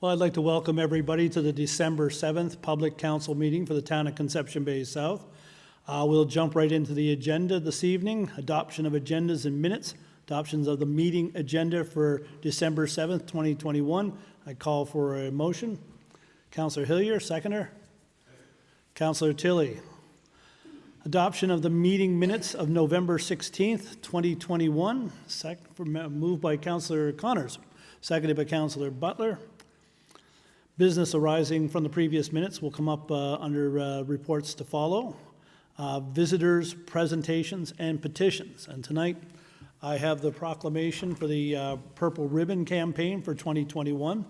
Well, I'd like to welcome everybody to the December 7th Public Council meeting for the town of Conception Bay South. We'll jump right into the agenda this evening. Adoption of agendas and minutes. Adoptions of the meeting agenda for December 7th, 2021. I call for a motion. Councillor Hillier, seconder. Councillor Tilley. Adoption of the meeting minutes of November 16th, 2021. Moved by Councillor Connors, seconded by Councillor Butler. Business arising from the previous minutes will come up under reports to follow. Visitors, presentations, and petitions. And tonight I have the proclamation for the Purple Ribbon campaign for 2021.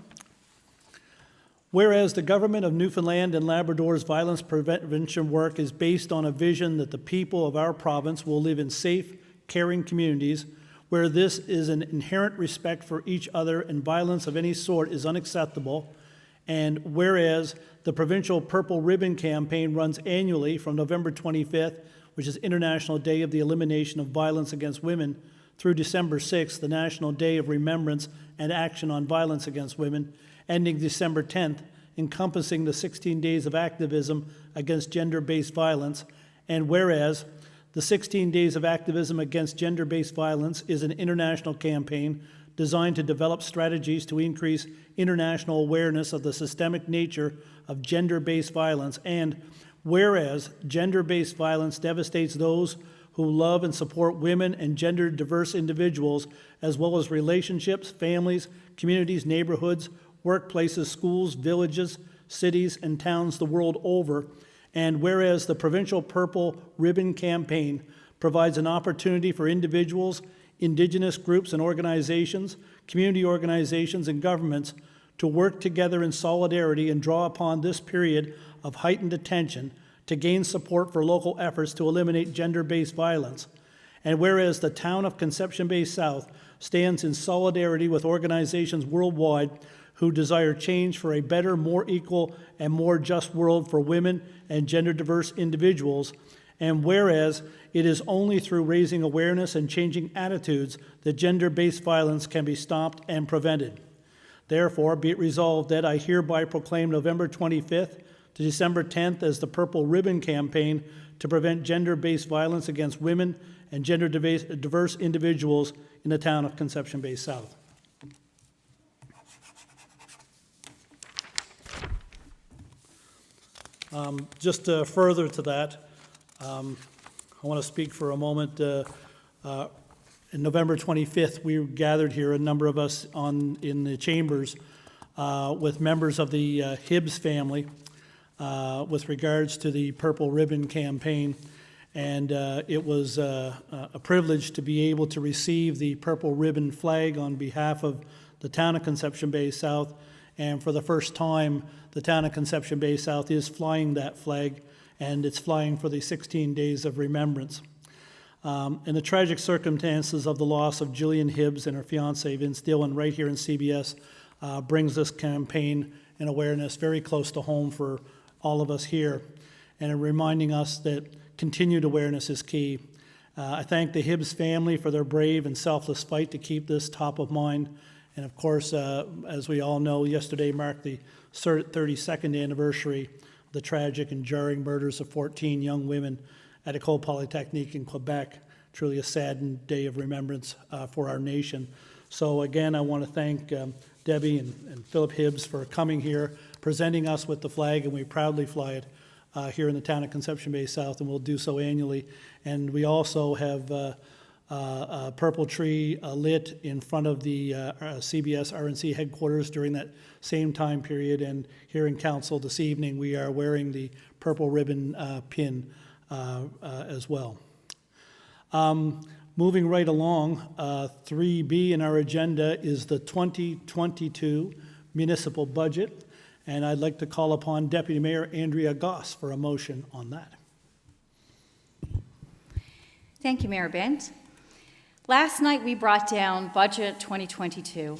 Whereas the government of Newfoundland and Labrador's violence prevention work is based on a vision that the people of our province will live in safe, caring communities where this is an inherent respect for each other and violence of any sort is unacceptable. And whereas the provincial Purple Ribbon campaign runs annually from November 25th, which is International Day of the Elimination of Violence Against Women, through December 6th, the National Day of Remembrance and Action on Violence Against Women, ending December 10th, encompassing the 16 days of activism against gender-based violence. And whereas the 16 days of activism against gender-based violence is an international campaign designed to develop strategies to increase international awareness of the systemic nature of gender-based violence. And whereas gender-based violence devastates those who love and support women and gender-diverse individuals, as well as relationships, families, communities, neighborhoods, workplaces, schools, villages, cities, and towns the world over. And whereas the provincial Purple Ribbon campaign provides an opportunity for individuals, Indigenous groups and organizations, community organizations, and governments to work together in solidarity and draw upon this period of heightened attention to gain support for local efforts to eliminate gender-based violence. And whereas the town of Conception Bay South stands in solidarity with organizations worldwide who desire change for a better, more equal, and more just world for women and gender-diverse individuals. And whereas it is only through raising awareness and changing attitudes that gender-based violence can be stopped and prevented. Therefore, be it resolved that I hereby proclaim November 25th to December 10th as the Purple Ribbon campaign to prevent gender-based violence against women and gender-diverse individuals in the town of Conception Bay South. Just further to that, I want to speak for a moment. In November 25th, we gathered here, a number of us in the chambers, with members of the Hibbs family with regards to the Purple Ribbon campaign. And it was a privilege to be able to receive the Purple Ribbon flag on behalf of the town of Conception Bay South. And for the first time, the town of Conception Bay South is flying that flag, and it's flying for the 16 days of remembrance. And the tragic circumstances of the loss of Gillian Hibbs and her fiancé, Vince Dillon, right here in CBS, brings this campaign and awareness very close to home for all of us here, and reminding us that continued awareness is key. I thank the Hibbs family for their brave and selfless fight to keep this top of mind. And of course, as we all know, yesterday marked the 32nd anniversary of the tragic and jarring murders of 14 young women at École Polytechnique in Quebec. Truly a saddened day of remembrance for our nation. So again, I want to thank Debbie and Philip Hibbs for coming here, presenting us with the flag, and we proudly fly it here in the town of Conception Bay South, and we'll do so annually. And we also have a purple tree lit in front of the CBS RNC headquarters during that same time period. And here in council this evening, we are wearing the Purple Ribbon pin as well. Moving right along, 3B in our agenda is the 2022 municipal budget. And I'd like to call upon Deputy Mayor Andrea Goss for a motion on that. Thank you, Mayor Bent. Last night we brought down Budget 2022,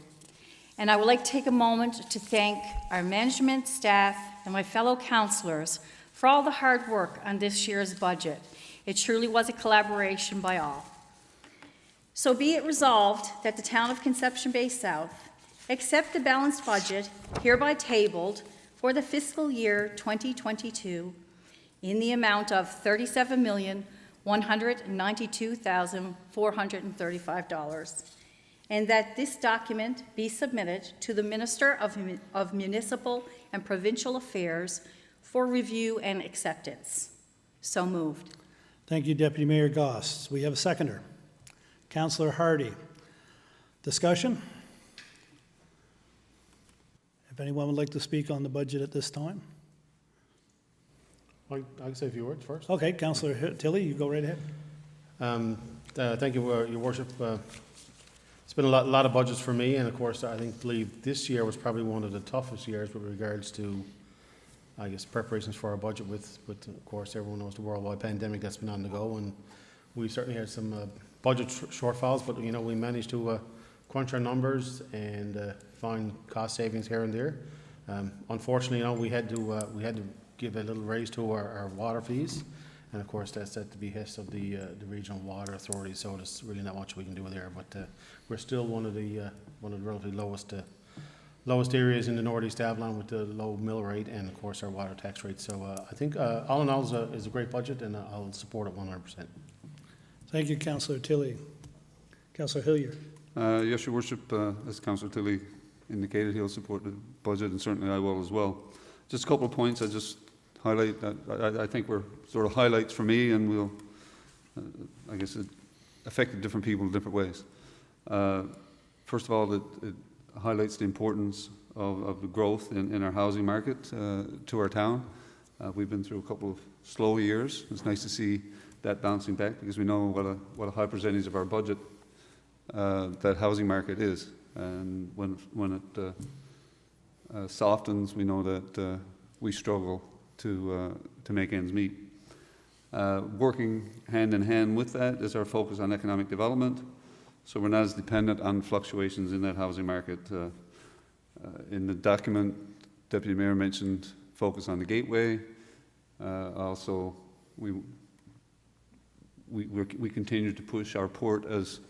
and I would like to take a moment to thank our management, staff, and my fellow councillors for all the hard work on this year's budget. It truly was a collaboration by all. So be it resolved that the town of Conception Bay South accept the balanced budget hereby tabled for the fiscal year 2022 in the amount of $37,192,435, and that this document be submitted to the Minister of Municipal and Provincial Affairs for review and acceptance. So moved. Thank you, Deputy Mayor Goss. We have a seconder. Councillor Hardy. Discussion? If anyone would like to speak on the budget at this time? I can say a few words first. Okay, Councillor Tilley, you go right ahead. Thank you, Your Worship. It's been a lot of budgets for me, and of course, I believe this year was probably one of the toughest years with regards to, I guess, preparations for our budget with of course, everyone knows the worldwide pandemic that's been on the go, and we certainly had some budget shortfalls, but you know, we managed to crunch our numbers and find cost savings here and there. Unfortunately, you know, we had to give a little raise to our water fees, and of course that's at the behest of the regional water authority. So there's really not much we can do there. But we're still one of the relatively lowest areas in the Northeast Avalon with the low mill rate and of course our water tax rate. So I think all in all is a great budget, and I'll support it 100%. Thank you, Councillor Tilley. Councillor Hillier. Yes, Your Worship, as Councillor Tilley indicated, he'll support the budget, and certainly I will as well. Just a couple of points I just highlight that I think were sort of highlights for me, and will, I guess, it affected different people in different ways. First of all, it highlights the importance of the growth in our housing market to our town. We've been through a couple of slow years. It's nice to see that bouncing back, because we know what a high percentage of our budget that housing market is, and when it softens, we know that we struggle to make ends meet. Working hand in hand with that is our focus on economic development, so we're not as dependent on fluctuations in that housing market. In the document, Deputy Mayor mentioned focus on the gateway. Also, we continue to push our port as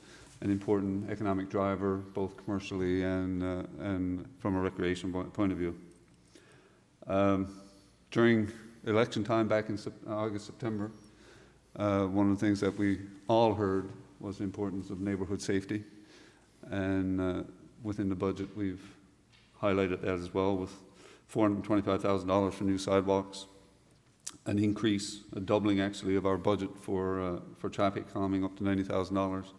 an important economic driver, both commercially and from a recreation point of view. During election time back in August, September, one of the things that we all heard was the importance of neighbourhood safety, and within the budget we've highlighted that as well, with $425,000 for new sidewalks, an increase, a doubling actually of our budget for traffic calming up to $90,000.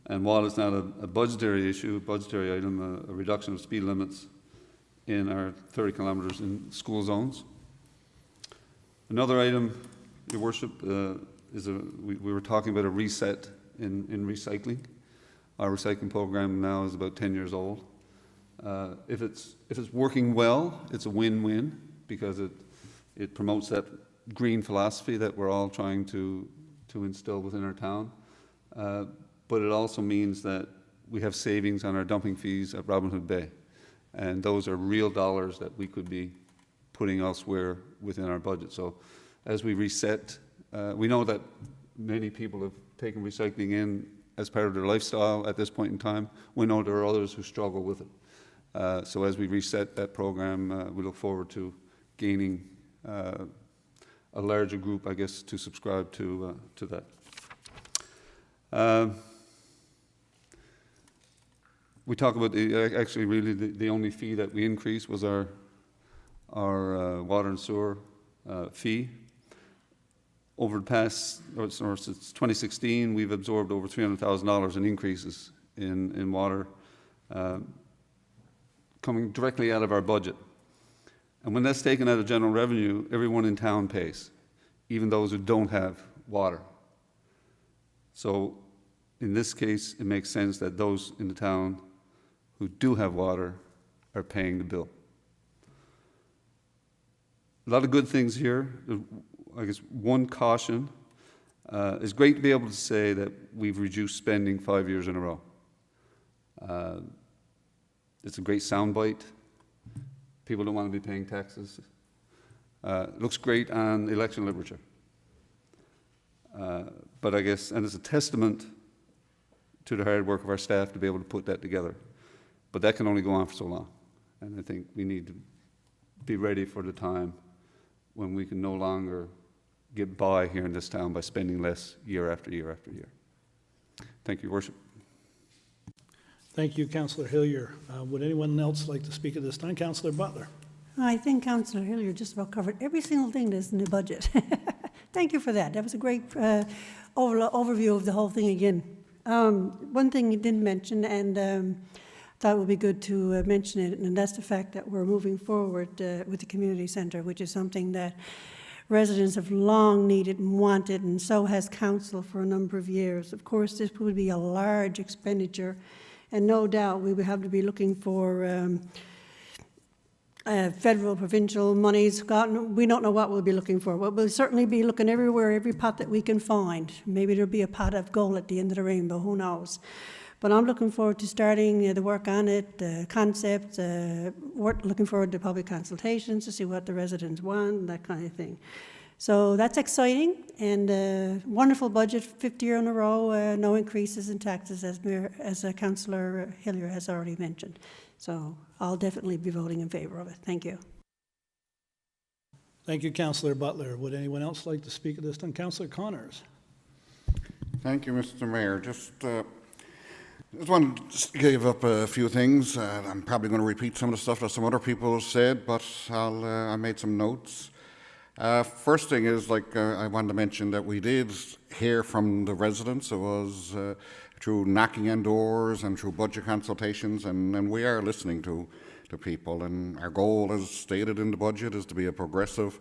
And while it's not a budgetary issue, a budgetary item, a reduction of speed limits in our 30 kilometres in school zones. Another item, Your Worship, is we were talking about a reset in recycling. Our recycling program now is about 10 years old. If it's working well, it's a win-win, because it promotes that green philosophy that we're all trying to instill within our town. But it also means that we have savings on our dumping fees at Robin Hood Bay. And those are real dollars that we could be putting elsewhere within our budget. So as we reset, we know that many people have taken recycling in as part of their lifestyle at this point in time. We know there are others who struggle with it. So as we reset that program, we look forward to gaining a larger group, I guess, to subscribe to that. We talk about actually really the only fee that we increased was our water and sewer fee. Over the past, or since 2016, we've absorbed over $300,000 in increases in water coming directly out of our budget. And when that's taken out of general revenue, everyone in town pays, even those who don't have water. So in this case, it makes sense that those in the town who do have water are paying the bill. A lot of good things here. I guess one caution, it's great to be able to say that we've reduced spending 5 years in a row. It's a great soundbite. People don't want to be paying taxes. It looks great on election literature. But I guess, and it's a testament to the hard work of our staff to be able to put that together. But that can only go on for so long. And I think we need to be ready for the time when we can no longer get by here in this town by spending less year after year after year. Thank you, Your Worship. Thank you, Councillor Hillier. Would anyone else like to speak at this time? Councillor Butler. I think Councillor Hillier just about covered every single thing that's in the budget. Thank you for that. That was a great overview of the whole thing again. One thing you didn't mention, and thought it would be good to mention it, and that's the fact that we're moving forward with the community centre, which is something that residents have long needed and wanted, and so has council for a number of years. Of course, this would be a large expenditure, and no doubt we would have to be looking for federal, provincial monies. God, we don't know what we'll be looking for, but we'll certainly be looking everywhere, every pot that we can find. Maybe there'll be a pot of gold at the end of the rainbow, who knows. But I'm looking forward to starting the work on it, concepts, looking forward to public consultations to see what the residents want, that kind of thing. So that's exciting, and wonderful budget, 5th year in a row, no increases in taxes, as Councillor Hillier has already mentioned. So I'll definitely be voting in favour of it. Thank you. Thank you, Councillor Butler. Would anyone else like to speak at this time? Councillor Connors. Thank you, Mr. Mayor. Just wanted to give up a few things. I'm probably going to repeat some of the stuff that some other people have said, but I made some notes. First thing is, I wanted to mention that we did hear from the residents. It was through knocking on doors and through budget consultations, and we are listening to people. And our goal, as stated in the budget, is to be a progressive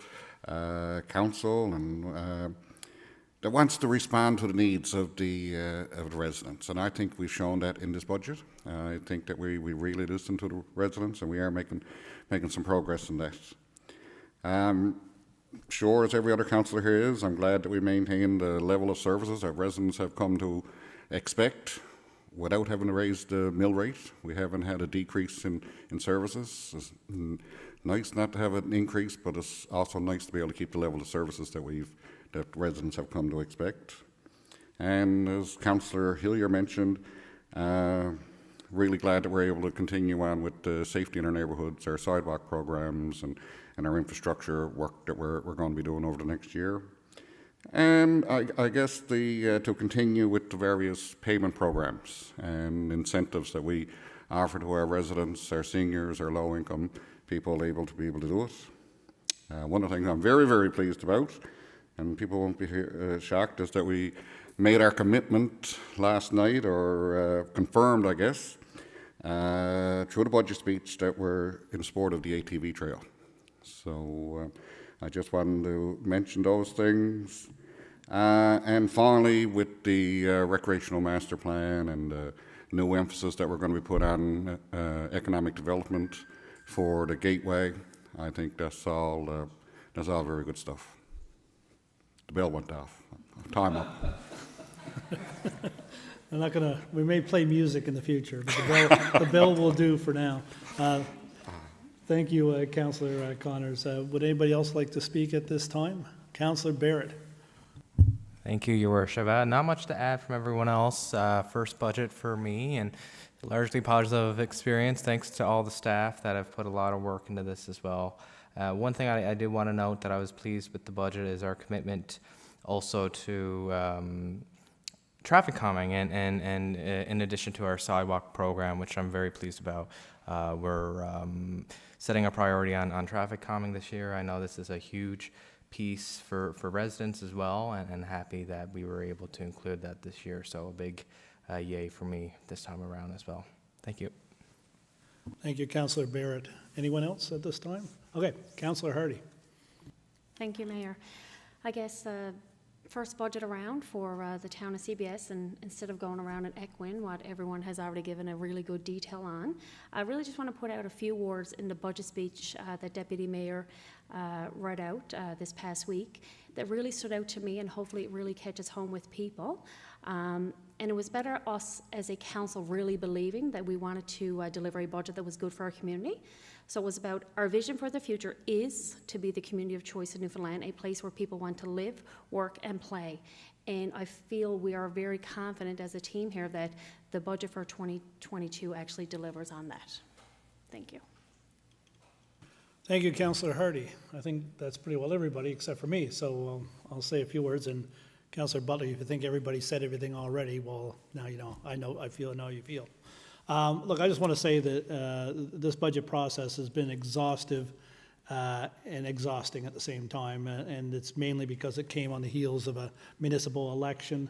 council and that wants to respond to the needs of the residents. And I think we've shown that in this budget. I think that we really listen to the residents, and we are making some progress in that. Sure, as every other councillor here is, I'm glad that we maintain the level of services that residents have come to expect without having to raise the mill rate. We haven't had a decrease in services. It's nice not to have an increase, but it's also nice to be able to keep the level of services that residents have come to expect. And as Councillor Hillier mentioned, really glad that we're able to continue on with the safety in our neighbourhoods, our sidewalk programs, and our infrastructure work that we're going to be doing over the next year. And I guess to continue with the various payment programs and incentives that we offer to our residents, our seniors, our low-income people able to do it. One of the things I'm very, very pleased about, and people won't be shocked, is that we made our commitment last night, or confirmed, I guess, through the budget speech, that we're in support of the ATV trail. So I just wanted to mention those things. And finally, with the recreational master plan and the new emphasis that we're going to be put on economic development for the Gateway, I think that's all very good stuff. The bell went off. Time up. I'm not gonna, we may play music in the future, but the bell will do for now. Thank you, Councillor Connors. Would anybody else like to speak at this time? Councillor Barrett. Thank you, Your Worship. Not much to add from everyone else. First budget for me, and largely positive experience, thanks to all the staff that have put a lot of work into this as well. One thing I did want to note that I was pleased with the budget is our commitment also to traffic calming, and in addition to our sidewalk program, which I'm very pleased about. We're setting a priority on traffic calming this year. I know this is a huge piece for residents as well, and happy that we were able to include that this year. So a big yay for me this time around as well. Thank you. Thank you, Councillor Barrett. Anyone else at this time? Okay, Councillor Hardy. Thank you, Mayor. I guess first budget around for the town of CBS, and instead of going around and echoing what everyone has already given a really good detail on, I really just want to put out a few words in the budget speech that Deputy Mayor read out this past week that really stood out to me, and hopefully it really catches home with people. And it was better us as a council really believing that we wanted to deliver a budget that was good for our community. So it was about our vision for the future is to be the community of choice in Newfoundland, a place where people want to live, work and play. And I feel we are very confident as a team here that the budget for 2022 actually delivers on that. Thank you. Thank you, Councillor Hardy. I think that's pretty well everybody except for me, so I'll say a few words. And Councillor Butler, if you think everybody said everything already, well, now you know. I know you feel. Look, I just want to say that this budget process has been exhaustive and exhausting at the same time, and it's mainly because it came on the heels of a municipal election.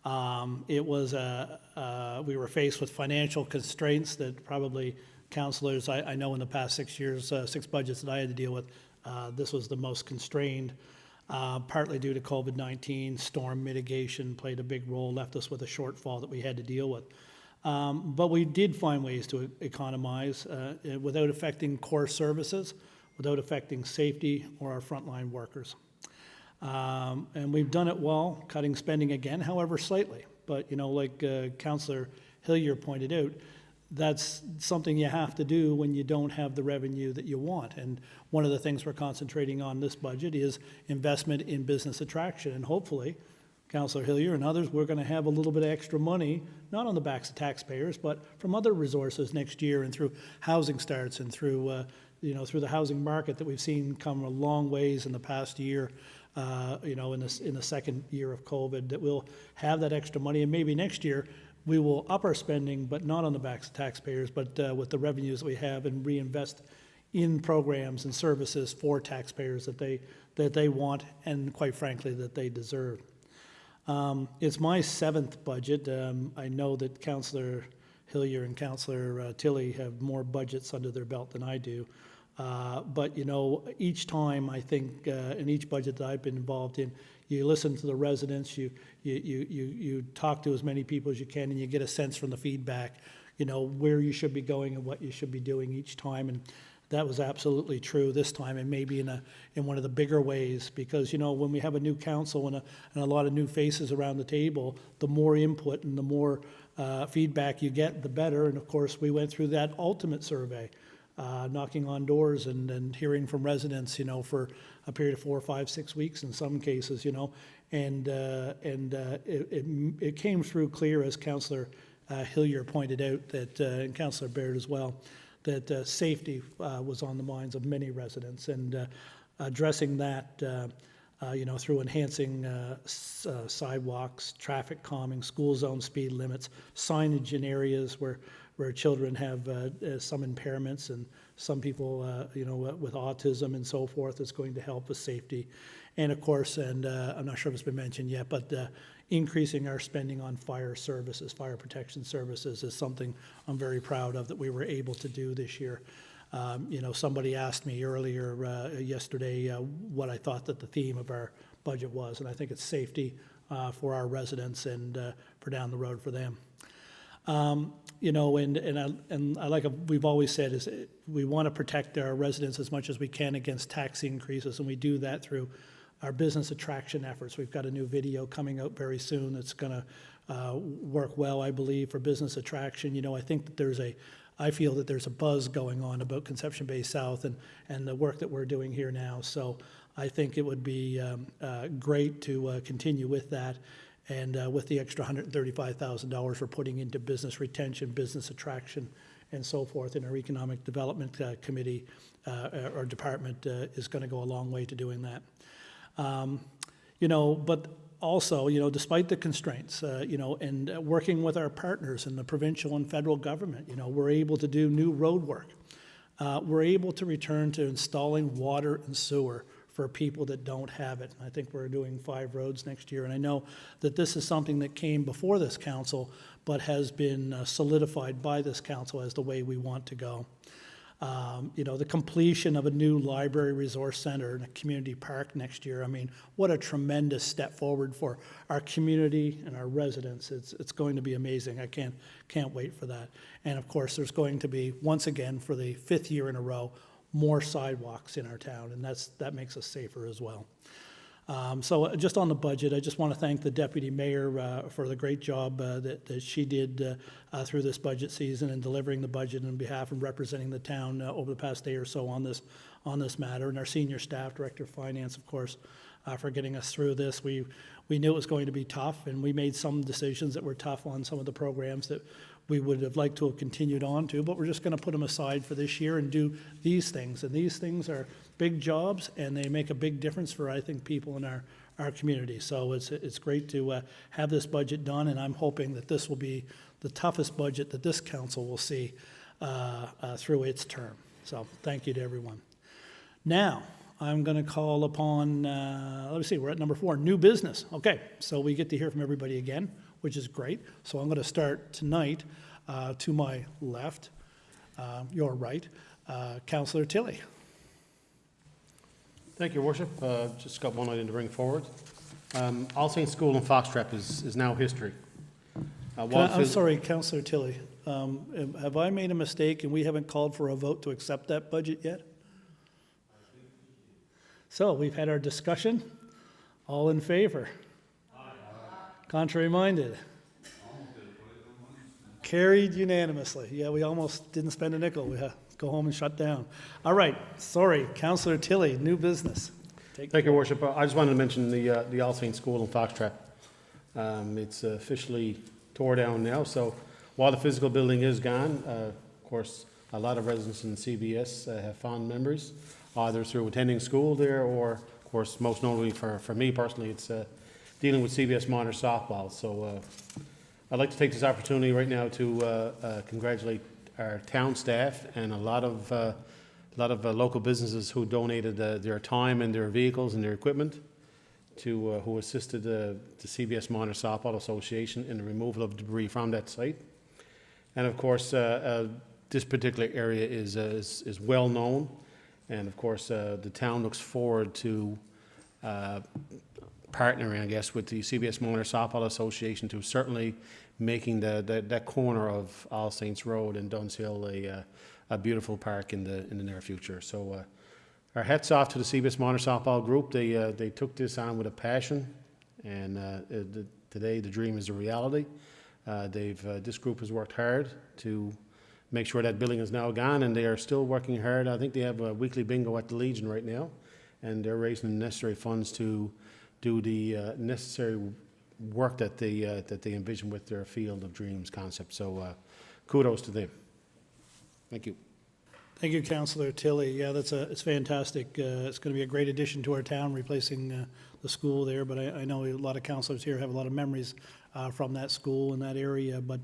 We were faced with financial constraints that probably councillors, I know in the past 6 years, 6 budgets that I had to deal with, this was the most constrained, partly due to COVID-19. Storm mitigation played a big role, left us with a shortfall that we had to deal with. But we did find ways to economize without affecting core services, without affecting safety or our frontline workers. And we've done it well, cutting spending again, however slightly. But, you know, like Councillor Hillier pointed out, that's something you have to do when you don't have the revenue that you want. And one of the things we're concentrating on this budget is investment in business attraction. And hopefully, Councillor Hillier and others, we're going to have a little bit of extra money, not on the backs of taxpayers, but from other resources next year and through housing starts and through, through the housing market that we've seen come a long ways in the past year, in the second year of COVID, that we'll have that extra money. And maybe next year, we will up our spending, but not on the backs of taxpayers, but with the revenues that we have, and reinvest in programs and services for taxpayers that they want, and quite frankly, that they deserve. It's my 7th budget. I know that Councillor Hillier and Councillor Tilley have more budgets under their belt than I do. But, you know, each time I think, in each budget that I've been involved in, you listen to the residents, you talk to as many people as you can, and you get a sense from the feedback, you know, where you should be going and what you should be doing each time. And that was absolutely true this time, and maybe in one of the bigger ways, because, you know, when we have a new council and a lot of new faces around the table, the more input and the more feedback you get, the better. And of course, we went through that ultimate survey, knocking on doors and hearing from residents, you know, for a period of 4, 5, 6 weeks in some cases, you know, and it came through clear, as Councillor Hillier pointed out, that and Councillor Baird as well, that safety was on the minds of many residents, and addressing that, through enhancing sidewalks, traffic calming, school zone speed limits, signage in areas where children have some impairments, and some people, with autism and so forth, is going to help with safety. And of course, and I'm not sure if it's been mentioned yet, but increasing our spending on fire services, fire protection services, is something I'm very proud of that we were able to do this year. Somebody asked me earlier yesterday what I thought that the theme of our budget was, and I think it's safety for our residents and for down the road for them. We've always said, is we want to protect our residents as much as we can against tax increases, and we do that through our business attraction efforts. We've got a new video coming out very soon that's going to work well, I believe, for business attraction. You know, I think that I feel that there's a buzz going on about Conception Bay South and the work that we're doing here now. So I think it would be great to continue with that. And with the extra $135,000 we're putting into business retention, business attraction, and so forth in our economic development committee or department is going to go a long way to doing that. But also, despite the constraints, and working with our partners in the provincial and federal government, we're able to do new road work. We're able to return to installing water and sewer for people that don't have it. I think we're doing 5 roads next year, and I know that this is something that came before this council, but has been solidified by this council as the way we want to go. The completion of a new library resource center and a community park next year. I mean, what a tremendous step forward for our community and our residents. It's going to be amazing. I can't wait for that. And of course, there's going to be, once again, for the 5th year in a row, more sidewalks in our town, and that makes us safer as well. So just on the budget, I just want to thank the Deputy Mayor for the great job that she did through this budget season and delivering the budget on behalf and representing the town over the past day or so on this matter, and our Senior Staff, Director of Finance, of course, for getting us through this. We knew it was going to be tough, and we made some decisions that were tough on some of the programs that we would have liked to have continued on to, but we're just going to put them aside for this year and do these things. And these things are big jobs, and they make a big difference for, I think, people in our community. So it's great to have this budget done, and I'm hoping that this will be the toughest budget that this council will see through its term. So thank you to everyone. Now, I'm going to call upon, let me see, we're at number 4, new business. Okay, so we get to hear from everybody again, which is great. So I'm going to start tonight to my left, your right, Councillor Tilley. Thank you, Your Worship. Just got one item to bring forward. All Saints School in Foxtrap is now history. I'm sorry, Councillor Tilley. Have I made a mistake and we haven't called for a vote to accept that budget yet? So we've had our discussion. All in favor? Contrary minded? Carried unanimously. Yeah, we almost didn't spend a nickel. We had to go home and shut down. All right, sorry, Councillor Tilley, new business. Thank you, Your Worship. I just wanted to mention the All Saints School in Foxtrap. It's officially tore down now, so while the physical building is gone, of course, a lot of residents in CBS have fond memories, either through attending school there or, of course, most notably for me personally, it's dealing with CBS minor softball. So I'd like to take this opportunity right now to congratulate our town staff and a lot of local businesses who donated their time and their vehicles and their equipment to who assisted the CBS Minor Softball Association in the removal of debris from that site. And of course, this particular area is well known, and of course, the town looks forward to partnering, I guess, with the CBS Minor Softball Association to certainly making that corner of All Saints Road and Duns Hill a beautiful park in the near future. So our hats off to the CBS Minor Softball group. They took this on with a passion, and today the dream is a reality. This group has worked hard to make sure that building is now gone, and they are still working hard. I think they have a weekly bingo at the Legion right now, and they're raising the necessary funds to do the necessary work that they envision with their Field of Dreams concept. So kudos to them. Thank you. Thank you, Councillor Tilley. Yeah, it's fantastic. It's going to be a great addition to our town, replacing the school there. But I know a lot of councillors here have a lot of memories from that school in that area. But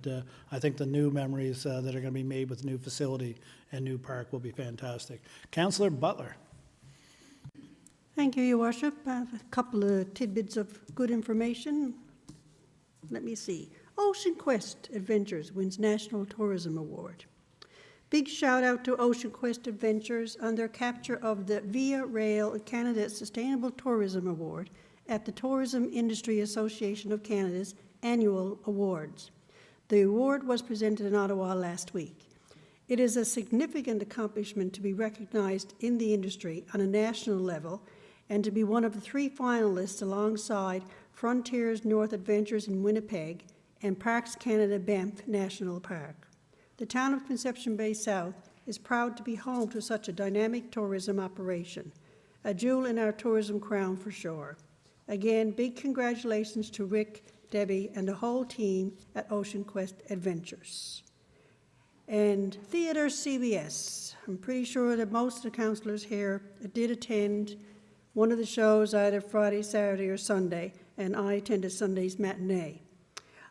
I think the new memories that are going to be made with the new facility and new park will be fantastic. Councillor Butler. Thank you, Your Worship. I have a couple of tidbits of good information. Let me see. Ocean Quest Adventures wins National Tourism Award. Big shout out to Ocean Quest Adventures on their capture of the Via Rail Canada Sustainable Tourism Award at the Tourism Industry Association of Canada's annual awards. The award was presented in Ottawa last week. It is a significant accomplishment to be recognized in the industry on a national level and to be one of the 3 finalists alongside Frontiers North Adventures in Winnipeg and Parks Canada Banff National Park. The town of Conception Bay South is proud to be home to such a dynamic tourism operation, a jewel in our tourism crown for sure. Again, big congratulations to Rick, Debbie, and the whole team at Ocean Quest Adventures. And Theatre CBS. I'm pretty sure that most of the councillors here did attend one of the shows either Friday, Saturday, or Sunday, and I attended Sunday's matinee.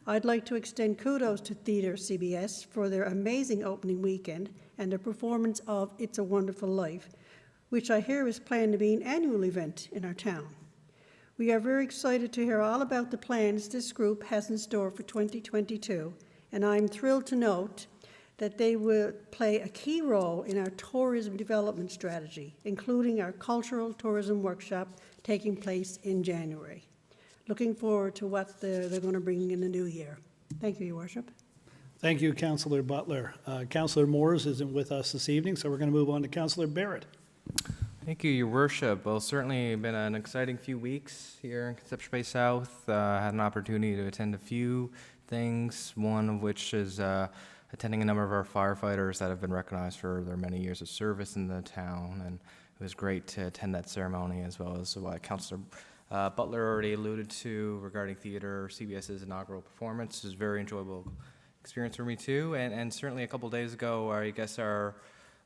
I'd like to extend kudos to Theatre CBS for their amazing opening weekend and their performance of It's a Wonderful Life, which I hear is planned to be an annual event in our town. We are very excited to hear all about the plans this group has in store for 2022, and I'm thrilled to note that they will play a key role in our tourism development strategy, including our cultural tourism workshop taking place in January. Looking forward to what they're going to bring in the new year. Thank you, Your Worship. Thank you, Councillor Butler. Councillor Moores isn't with us this evening, so we're going to move on to Councillor Barrett. Thank you, Your Worship. Well, certainly been an exciting few weeks here in Conception Bay South. Had an opportunity to attend a few things, one of which is attending a number of our firefighters that have been recognized for their many years of service in the town, and it was great to attend that ceremony, as well as what Councillor Butler already alluded to regarding theater. CBS's inaugural performance is a very enjoyable experience for me too, and certainly a couple days ago, I guess our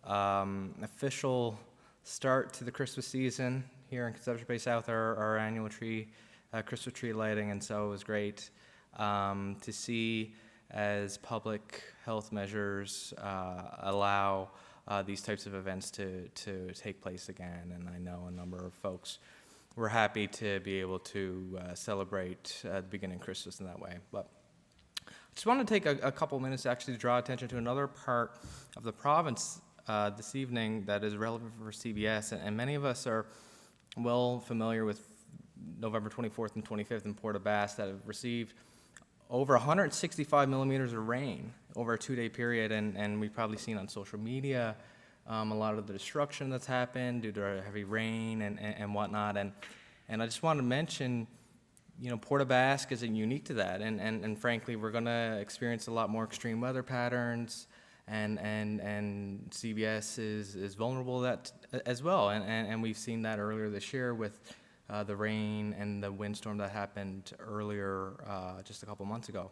official start to the Christmas season here in Conception Bay South, our annual Christmas tree lighting, and so it was great to see as public health measures allow these types of events to take place again, and I know a number of folks were happy to be able to celebrate the beginning of Christmas in that way. But I just want to take a couple minutes actually to draw attention to another part of the province this evening that is relevant for CBS, and many of us are well familiar with November 24th and 25th in Port aux Basques that have received over 165 millimeters of rain over a 2-day period, and we've probably seen on social media a lot of the destruction that's happened due to heavy rain and whatnot, and I just wanted to mention, Port aux Basques isn't unique to that, and frankly, we're going to experience a lot more extreme weather patterns, and CBS is vulnerable to that as well, and we've seen that earlier this year with the rain and the windstorm that happened earlier just a couple months ago.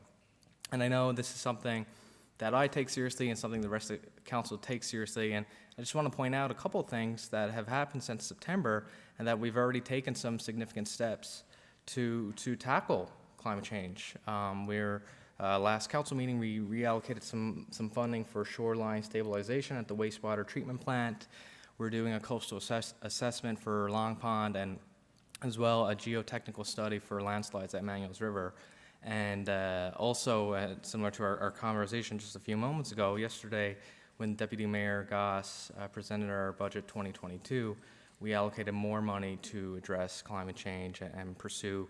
And I know this is something that I take seriously and something the rest of the council takes seriously, and I just want to point out a couple of things that have happened since September and that we've already taken some significant steps to tackle climate change. Last council meeting, we reallocated some funding for shoreline stabilization at the wastewater treatment plant. We're doing a coastal assessment for Long Pond, and as well a geotechnical study for landslides at Manuels River. And also, similar to our conversation just a few moments ago, yesterday when Deputy Mayor Goss presented our budget 2022, we allocated more money to address climate change and pursue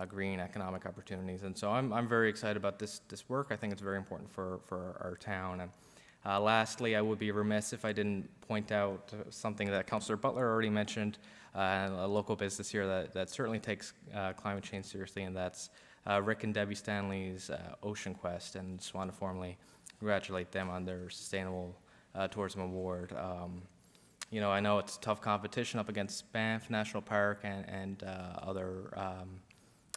green economic opportunities. And so I'm very excited about this work. I think it's very important for our town. And lastly, I would be remiss if I didn't point out something that Councillor Butler already mentioned, a local business here that certainly takes climate change seriously, and that's Rick and Debbie Stanley's Ocean Quest, and just want to formally congratulate them on their Sustainable Tourism Award. I know it's a tough competition up against Banff National Park and other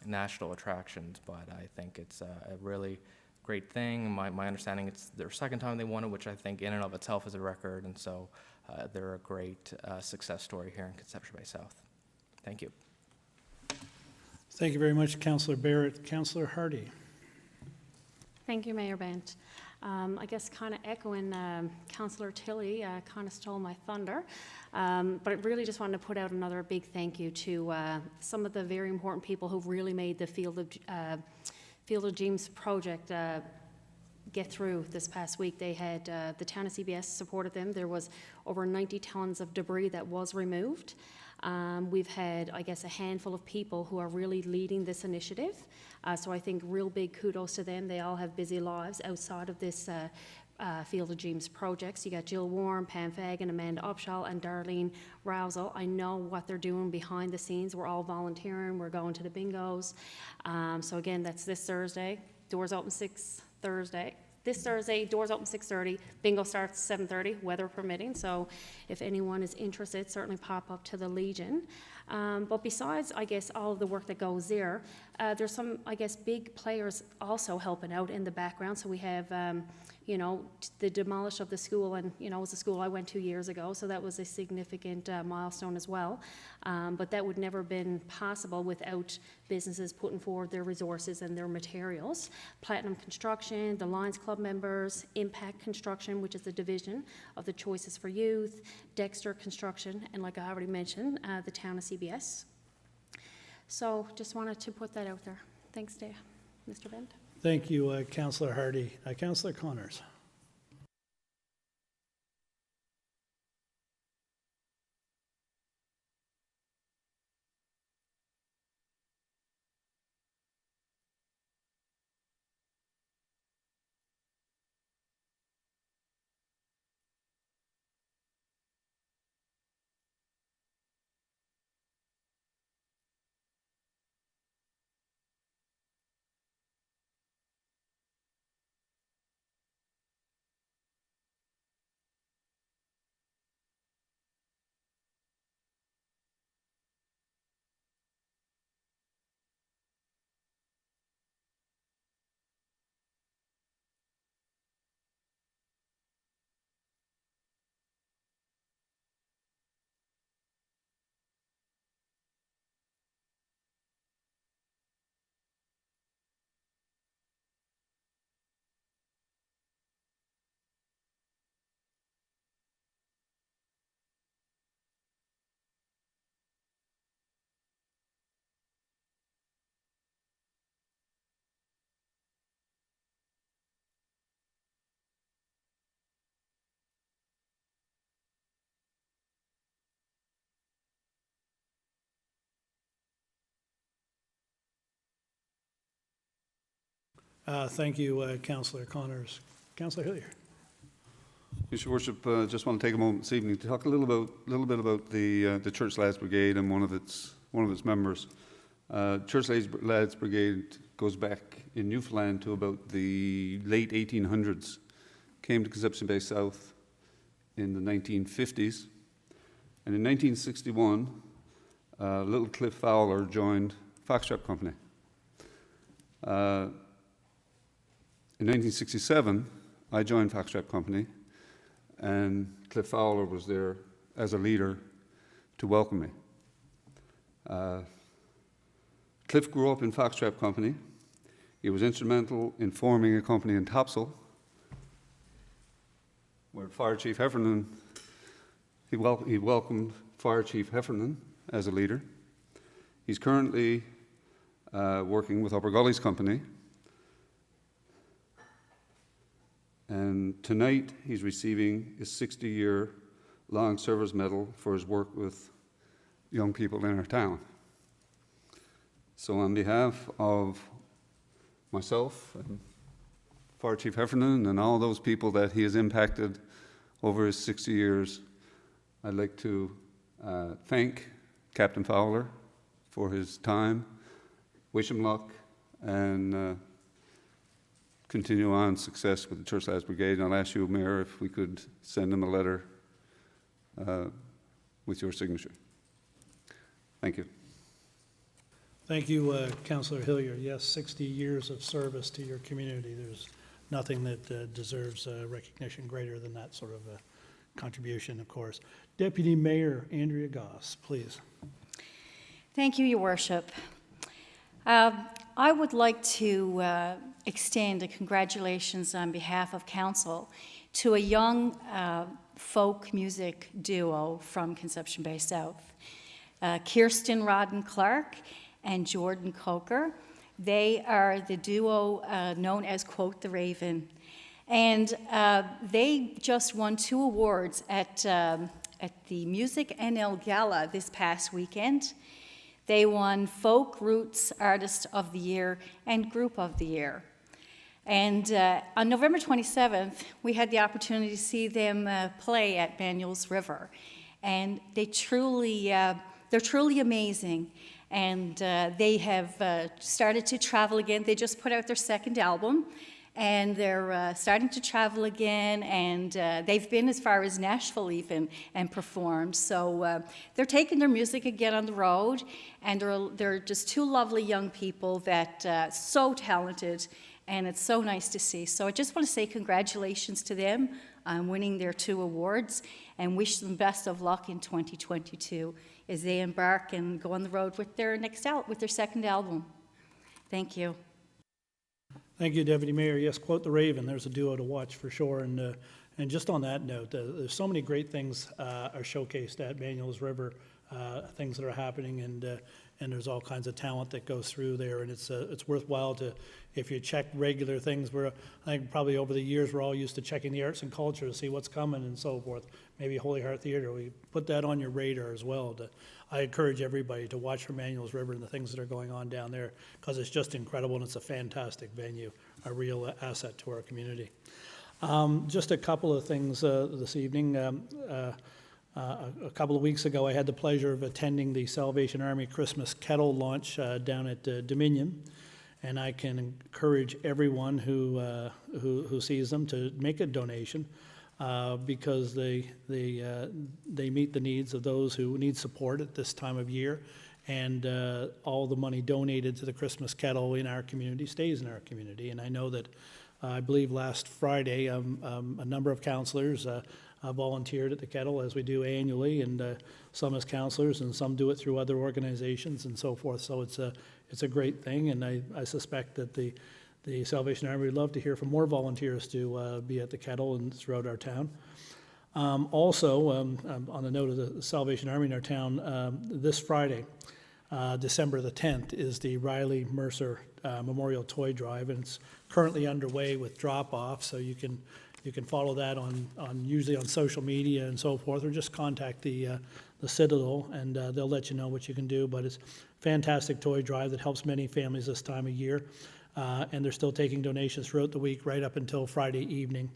national attractions, but I think it's a really great thing. My understanding, it's their second time they won it, which I think in and of itself is a record, and so they're a great success story here in Conception Bay South. Thank you. Thank you very much, Councillor Barrett. Councillor Hardy. Thank you, Mayor Bent. I guess kind of echoing Councillor Tilley kind of stole my thunder, but I really just wanted to put out another big thank you to some of the very important people who've really made the Field of Dreams project get through this past week. They had, the town of CBS supported them. There was over 90 tons of debris that was removed. We've had, I guess, a handful of people who are really leading this initiative. So I think real big kudos to them. They all have busy lives outside of this Field of Dreams projects. You got Jill Warren, Pam Fagan, Amanda Upshaw, and Darlene Rousel. I know what they're doing behind the scenes. We're all volunteering. We're going to the bingos. So again, that's this Thursday. Doors open This Thursday, doors open 6:30. Bingo starts 7:30, weather permitting. So if anyone is interested, certainly pop up to the Legion. But besides, I guess, all of the work that goes there, there's some, I guess, big players also helping out in the background. So we have, the demolish of the school, and, it was a school I went to years ago, so that was a significant milestone as well. But that would never have been possible without businesses putting forward their resources and their materials. Platinum Construction, the Lions Club members, Impact Construction, which is the division of the Choices for Youth, Dexter Construction, and like I already mentioned, the town of CBS. So just wanted to put that out there. Thanks, Dave. Mr. Bent. Thank you, Councillor Hardy. Councillor Connors. Thank you, Councillor Connors. Councillor Hillier. Yes, Your Worship, just want to take a moment this evening to talk a little bit about the Church Lads Brigade and one of its members. Church Lads Brigade goes back in Newfoundland to about the late 1800s. Came to Conception Bay South in the 1950s, and in 1961, little Cliff Fowler joined Foxtrot Company. In 1967, I joined Foxtrot Company, and Cliff Fowler was there as a leader to welcome me. Cliff grew up in Foxtrot Company. He was instrumental in forming a company in Topsail, where Fire Chief Heffernan, he welcomed Fire Chief Heffernan as a leader. He's currently working with Upper Gullies Company. And tonight he's receiving his 60-year long service medal for his work with young people in our town. So on behalf of myself and Fire Chief Heffernan and all those people that he has impacted over his 60 years, I'd like to thank Captain Fowler for his time, wish him luck, and continue on success with the Church Lads Brigade. And I'll ask you, Mayor, if we could send him a letter with your signature. Thank you. Thank you, Councillor Hillier. Yes, 60 years of service to your community. There's nothing that deserves recognition greater than that sort of contribution, of course. Deputy Mayor Andrea Goss, please. Thank you, Your Worship. I would like to extend a congratulations on behalf of Council to a young folk music duo from Conception Bay South, Kirsten Rodden Clark and Jordan Coker. They are the duo known as Quote the Raven. And they just won 2 awards at the Music NL Gala this past weekend. They won Folk Roots Artist of the Year and Group of the Year. And on November 27th, we had the opportunity to see them play at Manuel's River. And they're truly amazing. And they have started to travel again. They just put out their 2nd album, and they're starting to travel again, and they've been as far as Nashville even and performed. So they're taking their music again on the road, and they're just 2 lovely young people that so talented, and it's so nice to see. So I just want to say congratulations to them on winning their 2 awards, and wish them best of luck in 2022 as they embark and go on the road with their 2nd album. Thank you. Thank you, Deputy Mayor. Yes, Quote the Raven. There's a duo to watch for sure. And just on that note, there's so many great things are showcased at Manuel's River, things that are happening, and there's all kinds of talent that goes through there. And it's worthwhile to, if you check regular things. I think probably over the years we're all used to checking the arts and culture to see what's coming and so forth. Maybe Holy Heart Theater. We put that on your radar as well. I encourage everybody to watch for Manuel's River and the things that are going on down there, because it's just incredible and it's a fantastic venue, a real asset to our community. Just a couple of things this evening. A couple of weeks ago, I had the pleasure of attending the Salvation Army Christmas Kettle launch down at Dominion, and I can encourage everyone who sees them to make a donation. Because they meet the needs of those who need support at this time of year, and all the money donated to the Christmas Kettle in our community stays in our community. And I know that I believe last Friday a number of councillors volunteered at the Kettle, as we do annually, and some as councillors and some do it through other organizations and so forth. So it's a great thing, and I suspect that the Salvation Army would love to hear from more volunteers to be at the Kettle and throughout our town. Also, on the note of the Salvation Army in our town, this Friday, December the 10th, is the Riley Mercer Memorial Toy Drive, and it's currently underway with drop-off, so you can follow that usually on social media and so forth, or just contact the Citadel, and they'll let you know what you can do. But it's a fantastic toy drive that helps many families this time of year. and they're still taking donations throughout the week, right up until Friday evening.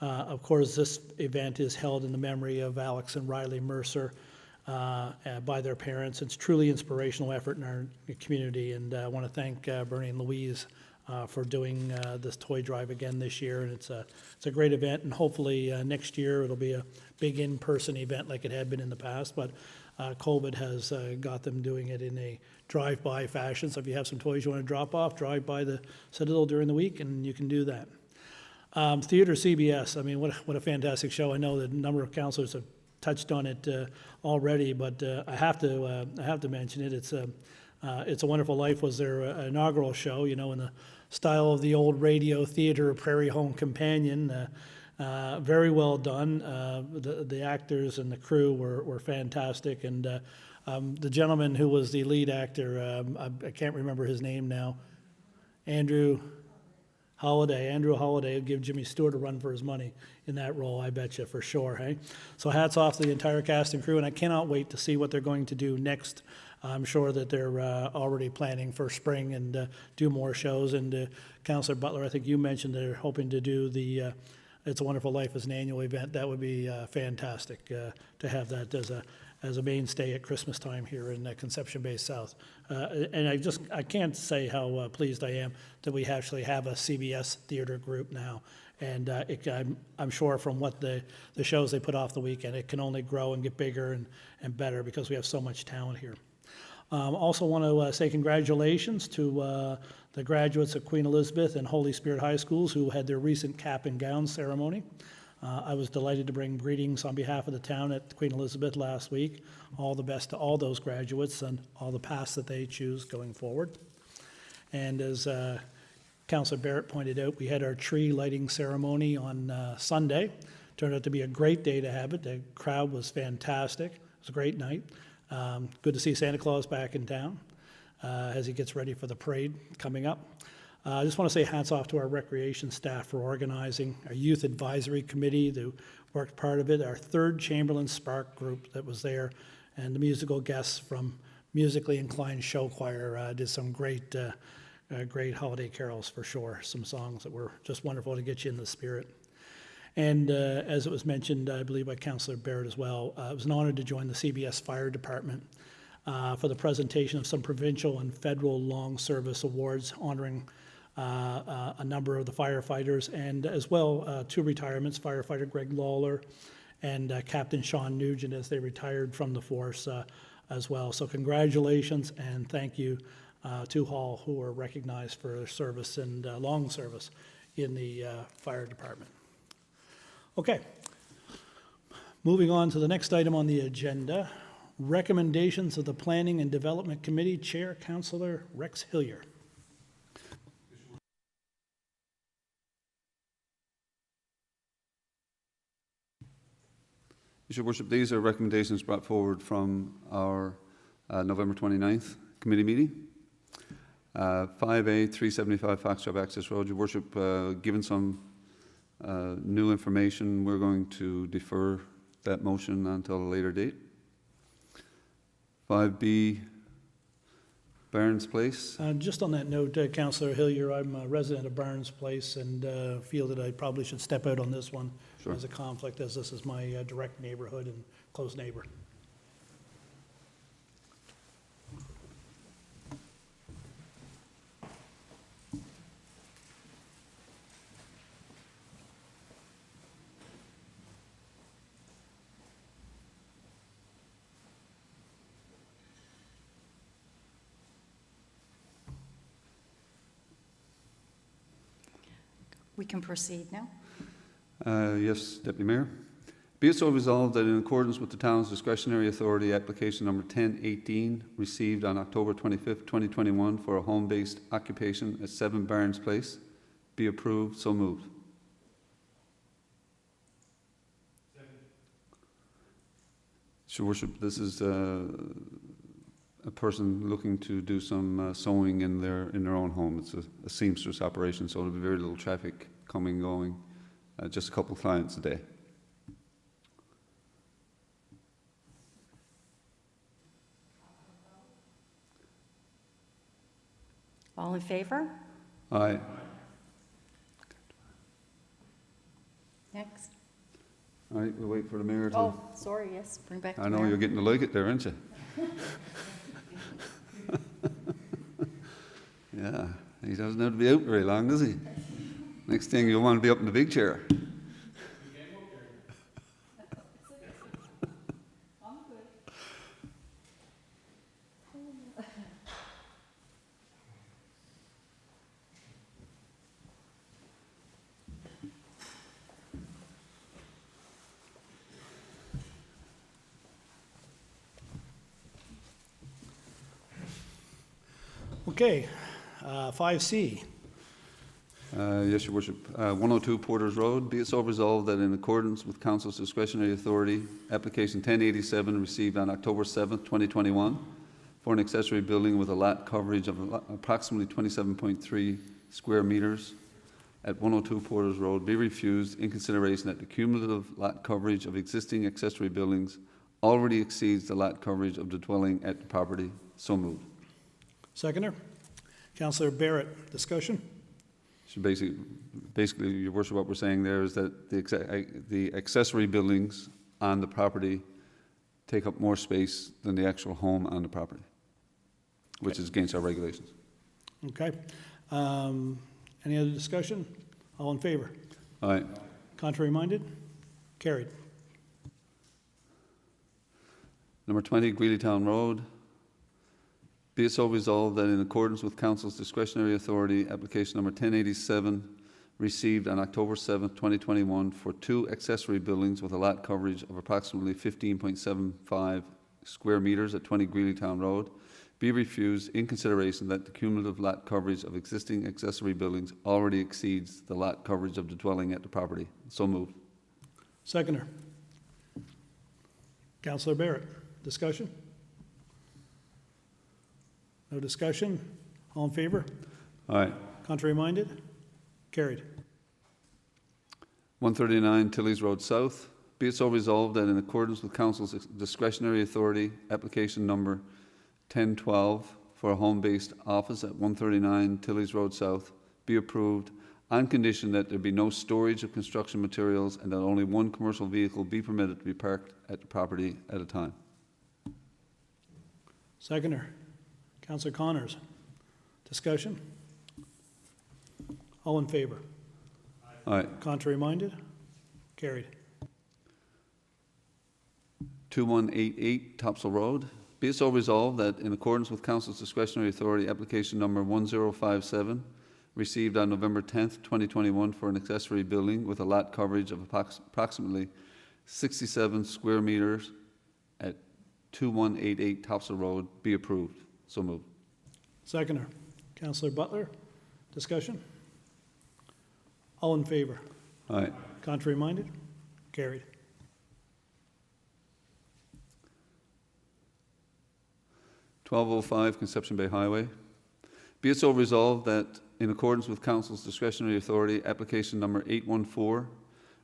Of course, this event is held in the memory of Alex and Riley Mercer by their parents. It's truly inspirational effort in our community, and I want to thank Bernie and Louise for doing this toy drive again this year. And it's a great event, and hopefully next year it'll be a big in-person event like it had been in the past. But COVID has got them doing it in a drive-by fashion. So if you have some toys you want to drop off, drive by the Citadel during the week, and you can do that. Theater CBS, I mean, what a fantastic show. I know that a number of councilors have touched on it already, but I have to mention it. It's a Wonderful Life was their inaugural show, you know, in the style of the old radio theater Prairie Home Companion. Very well done. The actors and the crew were fantastic, and the gentleman who was the lead actor, I can't remember his name now, Andrew Holiday will give Jimmy Stewart a run for his money in that role, I bet you, for sure, hey? So hats off to the entire cast and crew, and I cannot wait to see what they're going to do next. I'm sure that they're already planning for spring and do more shows. And Councillor Butler, I think you mentioned they're hoping to do the It's a Wonderful Life as an annual event. That would be fantastic to have that as a mainstay at Christmas time here in Conception Bay South. And I can't say how pleased I am that we actually have a CBS theater group now. And I'm sure from what the shows they put off the weekend, it can only grow and get bigger and better because we have so much talent here. Also want to say congratulations to the graduates of Queen Elizabeth and Holy Spirit High Schools who had their recent cap and gown ceremony. I was delighted to bring greetings on behalf of the town at Queen Elizabeth last week. All the best to all those graduates and all the paths that they choose going forward. And as Councillor Barrett pointed out, we had our tree lighting ceremony on Sunday. Turned out to be a great day to have it. The crowd was fantastic. It was a great night. Good to see Santa Claus back in town as he gets ready for the parade coming up. I just want to say hats off to our recreation staff for organizing, our youth advisory committee that worked part of it, our third Chamberlain Spark group that was there, and the musical guests from Musically Inclined Show Choir did some great holiday carols for sure, some songs that were just wonderful to get you in the spirit. And as it was mentioned, I believe by Councillor Barrett as well, it was an honor to join the CBS Fire Department for the presentation of some provincial and federal long service awards honoring a number of the firefighters, and as well two retirements, firefighter Greg Lawler and Captain Sean Nugent as they retired from the force as well. So congratulations and thank you to all who were recognized for their service and long service in the fire department. Okay, moving on to the next item on the agenda, recommendations of the Planning and Development Committee, Chair Councillor Rex Hillier. Your Worship, these are recommendations brought forward from our November 29th committee meeting. 5A, 375 Foxtrot Access Road. Your Worship, given some new information, we're going to defer that motion until a later date. 5B, Barnes Place. Just on that note, Councillor Hillier, I'm a resident of Barnes Place and feel that I probably should step out on this one. Sure. As a conflict, as this is my direct neighborhood and close neighbor. We can proceed now. Yes, Deputy Mayor. Be it so resolved that in accordance with the town's discretionary authority, application number 1018, received on October 25th, 2021 for a home-based occupation at 7 Barnes Place, be approved. So moved. Your Worship, this is a person looking to do some sewing in their own home. It's a seamstress operation, so there'll be very little traffic coming and going. Just a couple of clients a day. All in favor? Aye. Next. All right, we'll wait for the mayor to... Oh, sorry, yes, bring back the I know mayor. you're getting to like it there, aren't you? Yeah, he doesn't have to be out very long, does he? Next thing, you'll want to be up in the big chair. Okay, 5C. Yes, Your Worship. 102 Porters Road, be it so resolved that in accordance with Council's discretionary authority, application 1087 received on October 7th, 2021, for an accessory building with a lot coverage of approximately 27.3 square meters at 102 Porters Road be refused in consideration that the cumulative lot coverage of existing accessory buildings already exceeds the lot coverage of the dwelling at the property. So moved. Seconder. Councillor Barrett, discussion? So basically, Your Worship, what we're saying there is that the accessory buildings on the property take up more space than the actual home on the property, which is against our regulations. Okay. Any other discussion? All in favor? Aye. Contrary minded? Carried. Number 20, Greeleytown Road. Be it so resolved that in accordance with Council's discretionary authority, application number 1087 received on October 7th, 2021 for 2 accessory buildings with a lot coverage of approximately 15.75 square meters at 20 Greeleytown Road be refused in consideration that the cumulative lot coverage of existing accessory buildings already exceeds the lot coverage of the dwelling at the property. So moved. Seconder. Councillor Barrett, discussion? No discussion? All in favor? Aye. Contrary minded? Carried. 139 Tillys Road South. Be it so resolved that in accordance with Council's discretionary authority, application number 1012 for a home-based office at 139 Tillys Road South be approved on condition that there be no storage of construction materials and that only one commercial vehicle be permitted to be parked at the property at a time. Seconder. Councillor Connors, discussion? All in favor? Aye. Contrary minded? Carried. 2188 Topsail Road. Be it so resolved that in accordance with Council's discretionary authority, application number 1057 received on November 10th, 2021 for an accessory building with a lot coverage of approximately 67 square meters at 2188 Topsail Road be approved. So moved. Seconder. Councillor Butler, discussion? All in favor? Aye. Contrary minded? Carried. 1205 Conception Bay Highway. Be it so resolved that in accordance with Council's discretionary authority, application number 814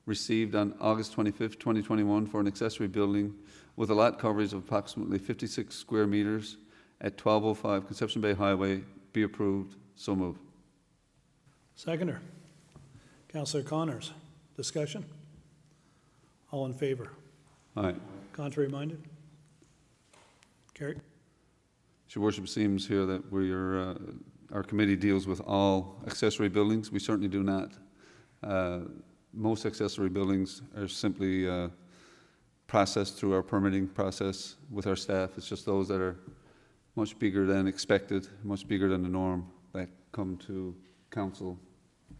received on August 25th, 2021 for an accessory building with a lot coverage of approximately 56 square meters at 1205 Conception Bay Highway be approved. So moved. Seconder. Councillor Connors, discussion? All in favor? Aye. Contrary minded? Carried. Your Worship, it seems here that our committee deals with all accessory buildings. We certainly do not. Most accessory buildings are simply processed through our permitting process with our staff. It's just those that are much bigger than expected, much bigger than the norm, that come to council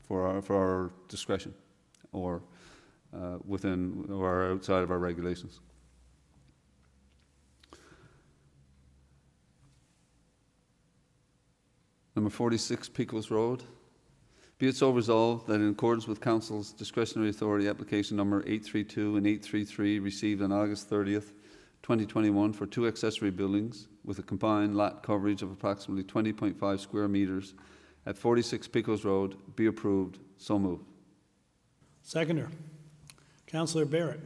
for our discretion or within or outside of our regulations. Number 46 Pecos Road. Be it so resolved that in accordance with Council's discretionary authority, application number 832 and 833 received on August 30th, 2021 for 2 accessory buildings with a combined lot coverage of approximately 20.5 square meters at 46 Pecos Road be approved. So moved. Seconder. Councillor Barrett,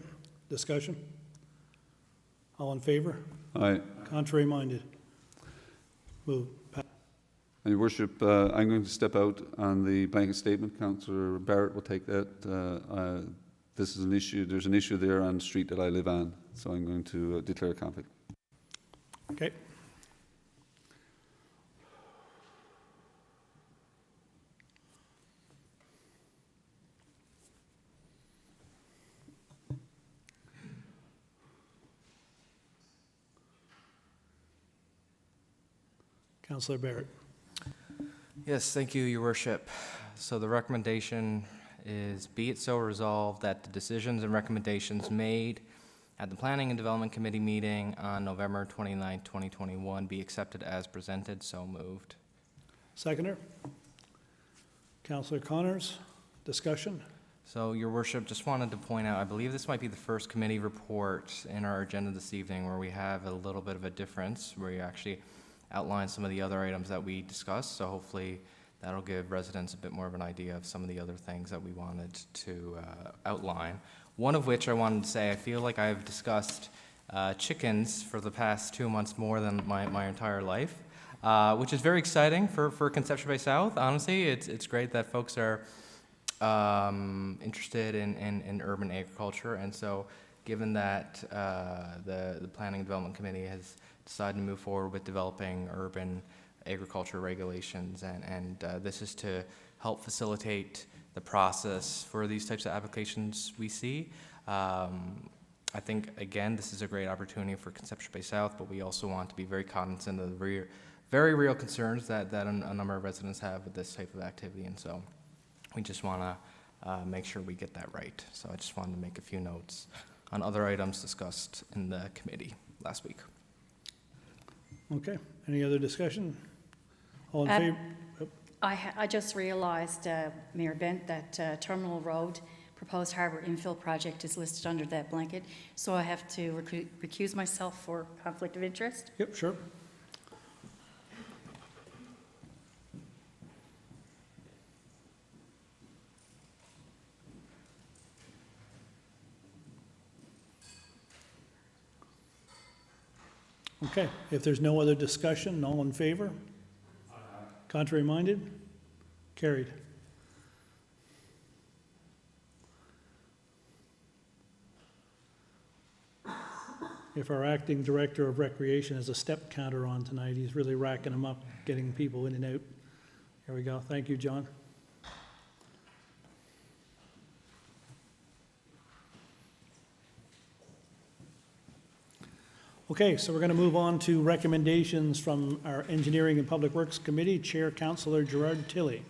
discussion? All in favor? Aye. Contrary minded? Moved. And And Your Worship, I'm going to step out on the blanket statement. Councillor Barrett will take that. This is an issue, there's an issue there on the street that I live on, so I'm going to declare conflict. Okay. Councillor Barrett. Yes, thank you, Your Worship. So the recommendation is, be it so resolved that the decisions and recommendations made at the Planning and Development Committee meeting on November 29, 2021 be accepted as presented. So moved. Seconder. Councillor Connors, discussion? So, Your Worship, just wanted to point out, I believe this might be the first committee report in our agenda this evening where we have a little bit of a difference, where you actually outline some of the other items that we discussed. So hopefully that'll give residents a bit more of an idea of some of the other things that we wanted to outline. One of which I wanted to say, I feel like I've discussed chickens for the past 2 months more than my entire life, which is very exciting for Conception Bay South. Honestly, it's great that folks are interested in urban agriculture. And so given that the Planning and Development Committee has decided to move forward with developing urban agriculture regulations, and this is to help facilitate the process for these types of applications we see. I think, again, this is a great opportunity for Conception Bay South, but we also want to be very cognizant of the very real concerns that a number of residents have with this type of activity, and so we just want to make sure we get that right. So I just wanted to make a few notes on other items discussed in the committee last week. Okay, any other discussion? All in Uh, favor? I just realized, Mayor Bent, that Terminal Road proposed harbour infill project is listed under that blanket, so I have to recuse myself for conflict of interest. Yep, sure. Okay, if there's no other discussion, all in favor? Contrary minded? Carried. If our acting director of recreation has a step counter on tonight, he's really racking them up, getting people in and out. Here we go. Thank you, John. Okay, so we're going to move on to recommendations from our Engineering and Public Works Committee, Chair Councillor Gerard Tilley.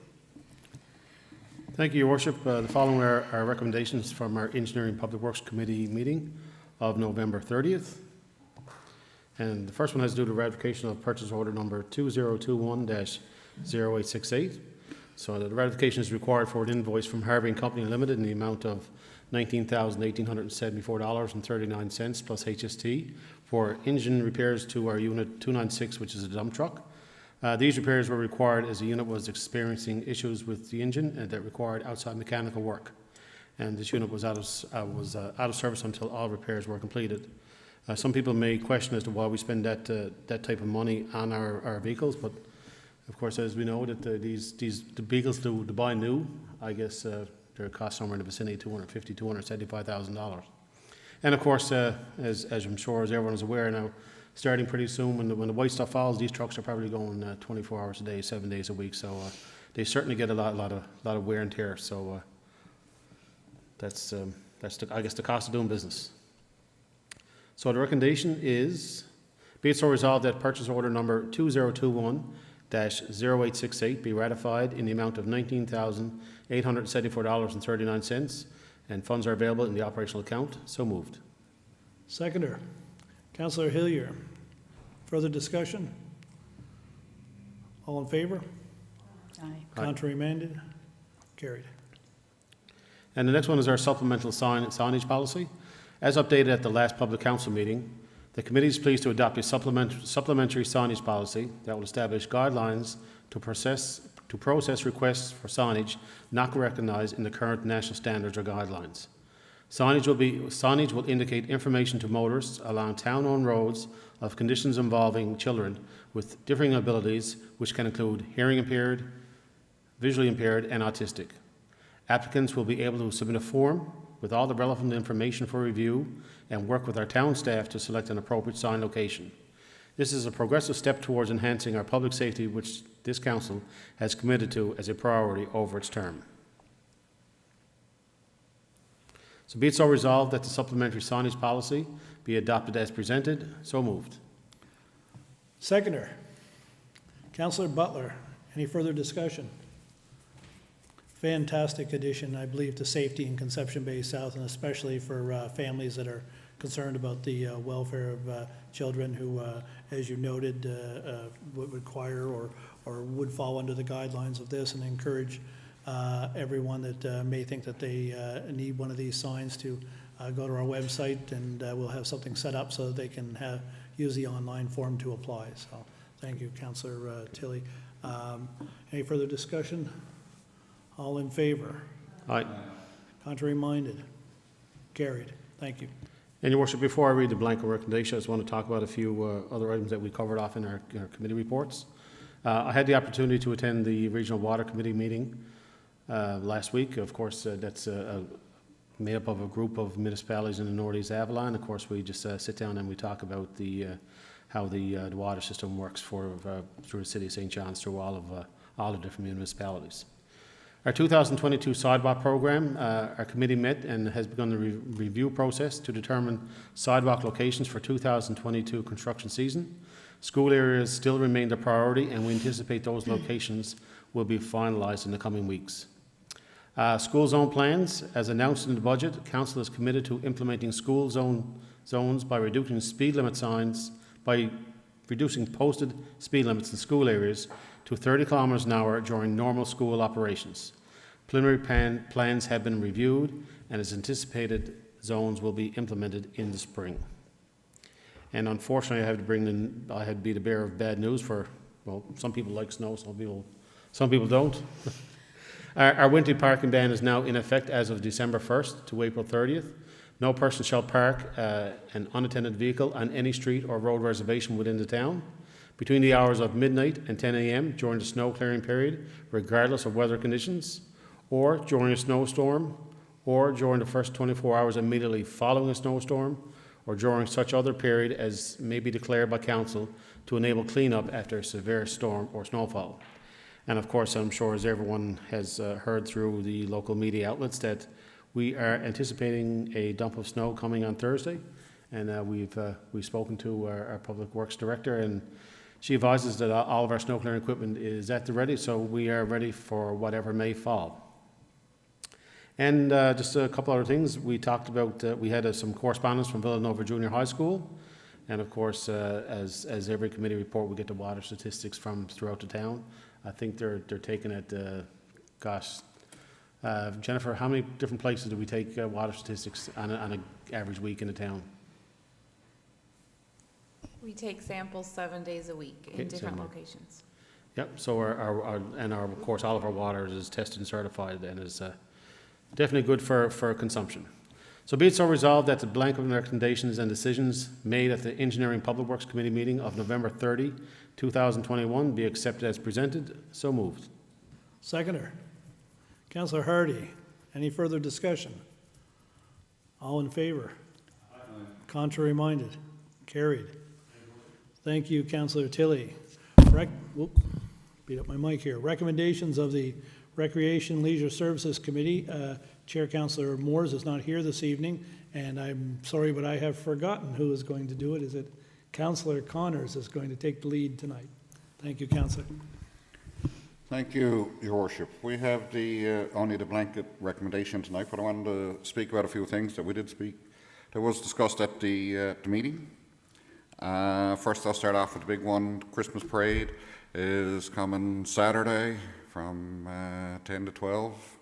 Thank you, Your Worship. The following are our recommendations from our Engineering and Public Works Committee meeting of November 30th. And the first one has to do with the ratification of purchase order number 2021-0868. So the ratification is required for an invoice from Harvey & Company Limited in the amount of $19,874.39 plus HST for engine repairs to our Unit 296, which is a dump truck. These repairs were required as the unit was experiencing issues with the engine that required outside mechanical work. And this unit was out of service until all repairs were completed. Some people may question as to why we spend that type of money on our vehicles, but of course, as we know, that the vehicles to buy new, I guess they're cost somewhere in the vicinity of $250,000 to $275,000. And of course, as I'm sure as everyone is aware now, starting pretty soon when the white stuff falls, these trucks are probably going 24 hours a day, 7 days a week. So they certainly get a lot of wear and tear. So that's I guess the cost of doing business. So the recommendation is, be it so resolved that purchase order number 2021-0868 be ratified in the amount of $19,874.39, and funds are available in the operational account. So moved. Seconder, Councillor Hillier. Further discussion? All in favor? Aye. Contrary minded? Carried. And the next one is our supplemental signage policy. As updated at the last public council meeting, the committee is pleased to adopt a supplementary signage policy that will establish guidelines to process requests for signage not recognized in the current national standards or guidelines. Signage will indicate information to motorists along town-owned roads of conditions involving children with differing abilities, which can include hearing impaired, visually impaired, and autistic. Applicants will be able to submit a form with all the relevant information for review and work with our town staff to select an appropriate sign location. This is a progressive step towards enhancing our public safety, which this council has committed to as a priority over its term. So be it so resolved that the supplementary signage policy be adopted as presented. So moved. Seconder. Councillor Butler, any further discussion? Fantastic addition, I believe, to safety in Conception Bay South, and especially for families that are concerned about the welfare of children who, as you noted, would require or would fall under the guidelines of this, and encourage everyone that may think that they need one of these signs to go to our website, and we'll have something set up so that they can use the online form to apply. So thank you, Councillor Tilley. Any further discussion? All in favor? Aye. Contrary minded? Carried. Thank you. And Your Worship, before I read the blanket recommendation, I just want to talk about a few other items that we covered off in our committee reports. I had the opportunity to attend the Regional Water Committee meeting last week. Of course, that's made up of a group of municipalities in the Northeast Avalon. Of course, we just sit down and we talk about how the water system works through the city of St. John's, through all the different municipalities. Our 2022 Sidewalk Program, our committee met and has begun the review process to determine sidewalk locations for 2022 construction season. School areas still remain the priority, and we anticipate those locations will be finalised in the coming weeks. School zone plans, as announced in the budget, Council is committed to implementing school zones by reducing speed limit signs, by reducing posted speed limits in school areas to 30 kilometers an hour during normal school operations. Preliminary plans have been reviewed, and as anticipated, zones will be implemented in the spring. And unfortunately, I had to be the bearer of bad news for, well, some people like snow, some people don't. Our winter parking ban is now in effect as of December 1st to April 30th. No person shall park an unattended vehicle on any street or road reservation within the town between the hours of midnight and 10 a.m. during the snow clearing period, regardless of weather conditions, or during a snowstorm, or during the first 24 hours immediately following a snowstorm, or during such other period as may be declared by council to enable cleanup after a severe storm or snowfall. And of course, I'm sure as everyone has heard through the local media outlets that we are anticipating a dump of snow coming on Thursday, and we've spoken to our Public Works Director, and she advises that all of our snow clearing equipment is at the ready, so we are ready for whatever may fall. And just a couple other things. We talked about, we had some correspondence from Villanova Junior High School, and of course, as every committee report, we get the water statistics from throughout the town. I think they're taking it, Jennifer, how many different places do we take water statistics on an average week in the town? We take samples 7 days a week in different locations. Yep, so of course, all of our water is tested and certified and is definitely good for consumption. So be it so resolved that the blanket recommendations and decisions made at the Engineering Public Works Committee meeting of November 30, 2021 be accepted as presented. So moved. Seconder. Councillor Hardy, any further discussion? All in favor? Aye. Contrary minded? Carried. Thank you, Councillor Tilley. Beat up my mic here. Recommendations of the Recreation Leisure Services Committee. Chair Councillor Moores is not here this evening, and I'm sorry, but I have forgotten who is going to do it. Is it Councillor Connors is going to take the lead tonight? Thank you, Councillor. Thank you, Your Worship. We have only the blanket recommendation tonight, but I wanted to speak about a few things that was discussed at the meeting. First, I'll start off with the big one. The Christmas parade is coming Saturday from 10 to 12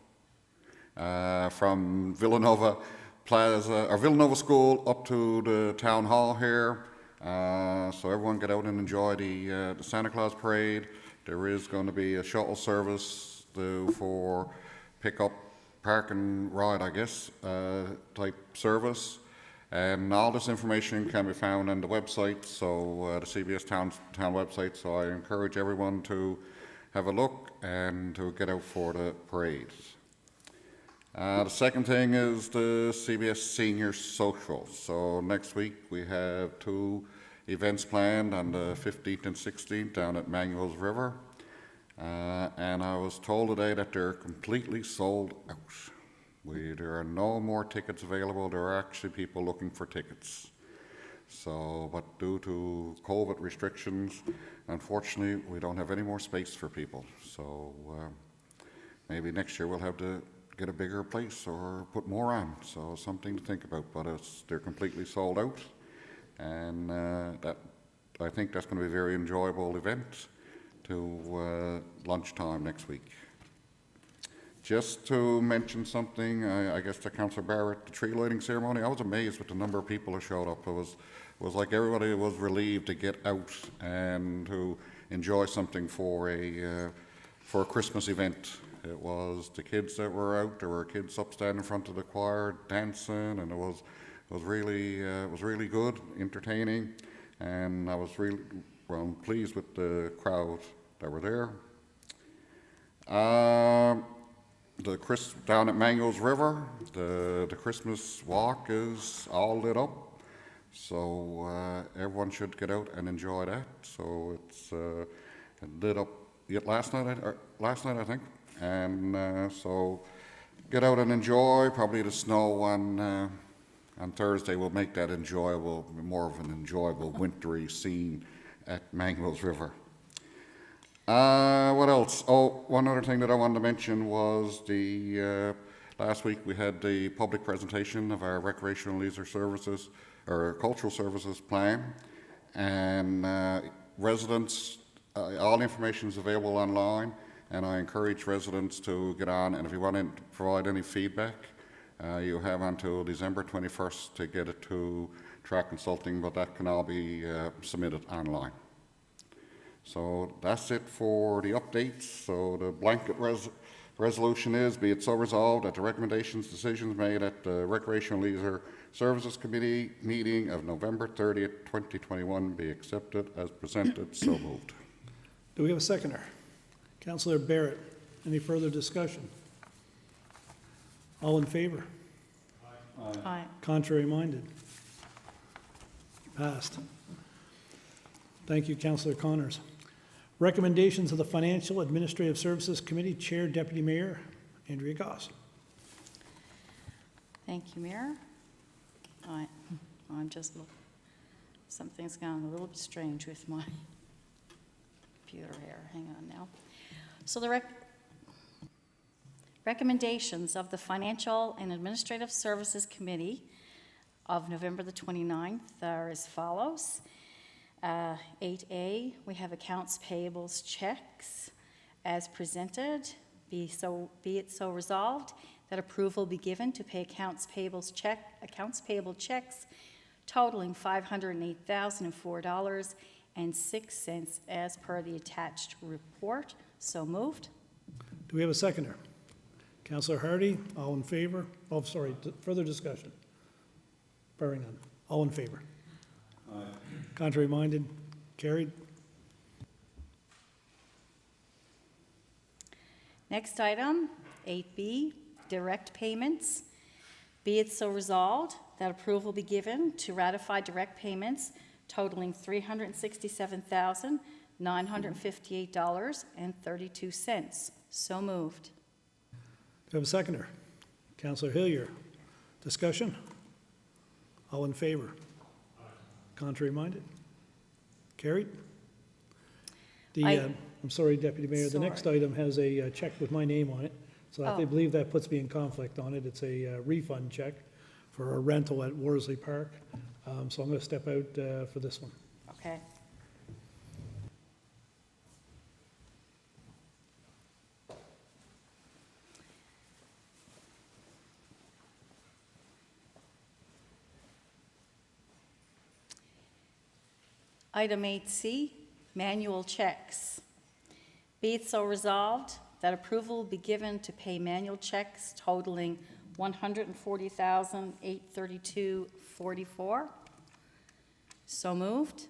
from Villanova Plaza or Villanova School up to the town hall here. So everyone get out and enjoy the Santa Claus parade. There is going to be a shuttle service for pick up park and ride, I guess, type service. And all this information can be found on the website, so the CBS Town website. So I encourage everyone to have a look and to get out for the parade. The second thing is the CBS Senior Socials. So next week we have 2 events planned on the 15th and 16th down at Manuel's River. And I was told today that they're completely sold out. There are no more tickets available. There are actually people looking for tickets. So, but due to COVID restrictions, unfortunately, we don't have any more space for people. So maybe next year we'll have to get a bigger place or put more on. So something to think about, but they're completely sold out. And I think that's going to be a very enjoyable event to lunchtime next week. Just to mention something, I guess to Councillor Barrett, the tree lighting ceremony, I was amazed with the number of people who showed up. It was like everybody was relieved to get out and to enjoy something for a Christmas event. It was the kids that were out. There were kids up standing in front of the choir dancing, and it was really good, entertaining, and I was really pleased with the crowd that were there. Down at Mangoes River, the Christmas walk is all lit up, so everyone should get out and enjoy that. So it's lit up last night, I think, and so get out and enjoy. Probably the snow on Thursday will make that enjoyable, more of an enjoyable wintry scene at Mangoes River. What else? Oh, one other thing that I wanted to mention was last week we had the public presentation of our recreational leisure services or cultural services plan, and residents, all information is available online, and I encourage residents to get on, and if you want to provide any feedback, you have until December 21st to get it to Track Consulting, but that can all be submitted online. So that's it for the updates. So the blanket resolution is, be it so resolved that the recommendations, decisions made at the Recreational Leisure Services Committee meeting of November 30th, 2021 be accepted as presented. So moved. Do we have a seconder? Councillor Barrett, any further discussion? All in favor? Aye. Contrary minded? Passed. Thank you, Councillor Connors. Recommendations of the Financial Administrative Services Committee Chair, Deputy Mayor Andrea Goss. Thank you, Mayor. I'm just looking. Something's gone a little bit strange with my computer here. Hang on now. So the recommendations of the Financial and Administrative Services Committee of November the 29th are as follows. 8A, we have accounts payables checks as presented. Be it so resolved that approval be given to pay accounts payable checks totaling $508,004.06 as per the attached report. So moved. Do we have a seconder? Councillor Hardy, all in favor? Oh, sorry, further discussion. Bearing none. All in favor? Aye. Contrary minded? Carried. Next item, 8B, direct payments. Be it so resolved that approval be given to ratify direct payments totaling $367,958.32. So moved. Do we have a seconder? Councillor Hillier. Discussion? All in favor? Aye. Contrary minded? Carried. I'm sorry, Deputy Mayor, the next item has a check with my name on it. So I believe that puts me in conflict on it. It's a refund check for a rental at Worsley Park. So I'm going to step out for this one. Okay. Item 8C, manual checks. Be it so resolved that approval be given to pay manual checks totaling $140,832.44. So moved.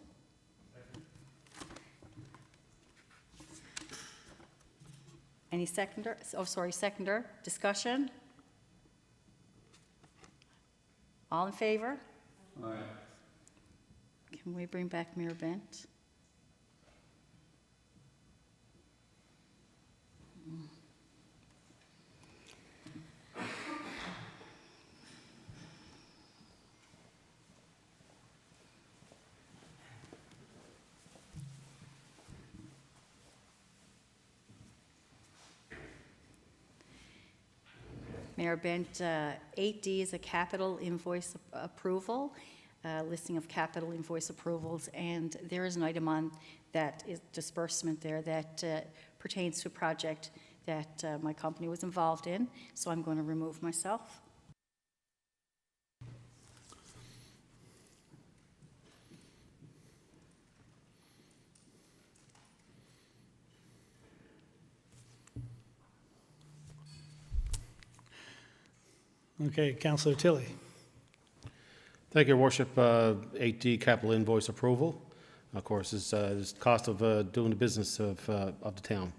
Any seconder? Oh, sorry, seconder. Discussion? All in favor? Aye. Can we bring back Mayor Bent? Mayor Bent, 8D is a capital invoice approval, listing of capital invoice approvals, and there is an item on that is disbursement there that pertains to a project that my company was involved in, so I'm going to remove myself. Okay, Councillor Tilley. Thank you, Your Worship. 8D capital invoice approval. Of course, is the cost of doing the business of the town.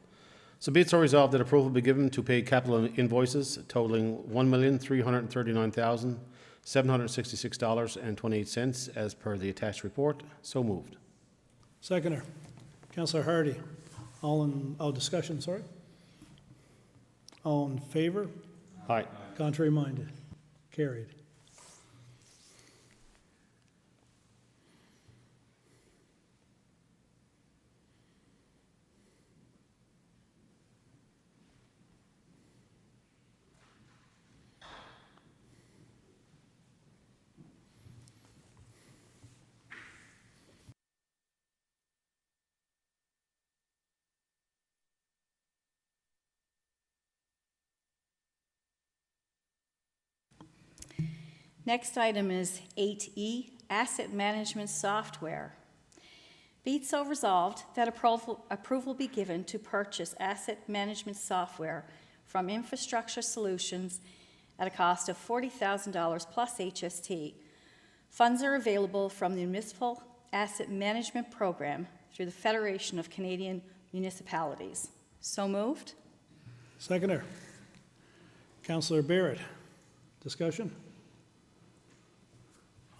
So be it so resolved that approval be given to pay capital invoices totaling $1,339,766.28 as per the attached report. So moved. Seconder. Councillor Hardy. Discussion, sorry. All in favor? Aye. Contrary minded? Carried. Next item is 8E, asset management software. Be it so resolved that approval be given to purchase asset management software from Infrastructure Solutions at a cost of $40,000 plus HST. Funds are available from the Municipal Asset Management Program through the Federation of Canadian Municipalities. So moved. Seconder. Councillor Barrett. Discussion?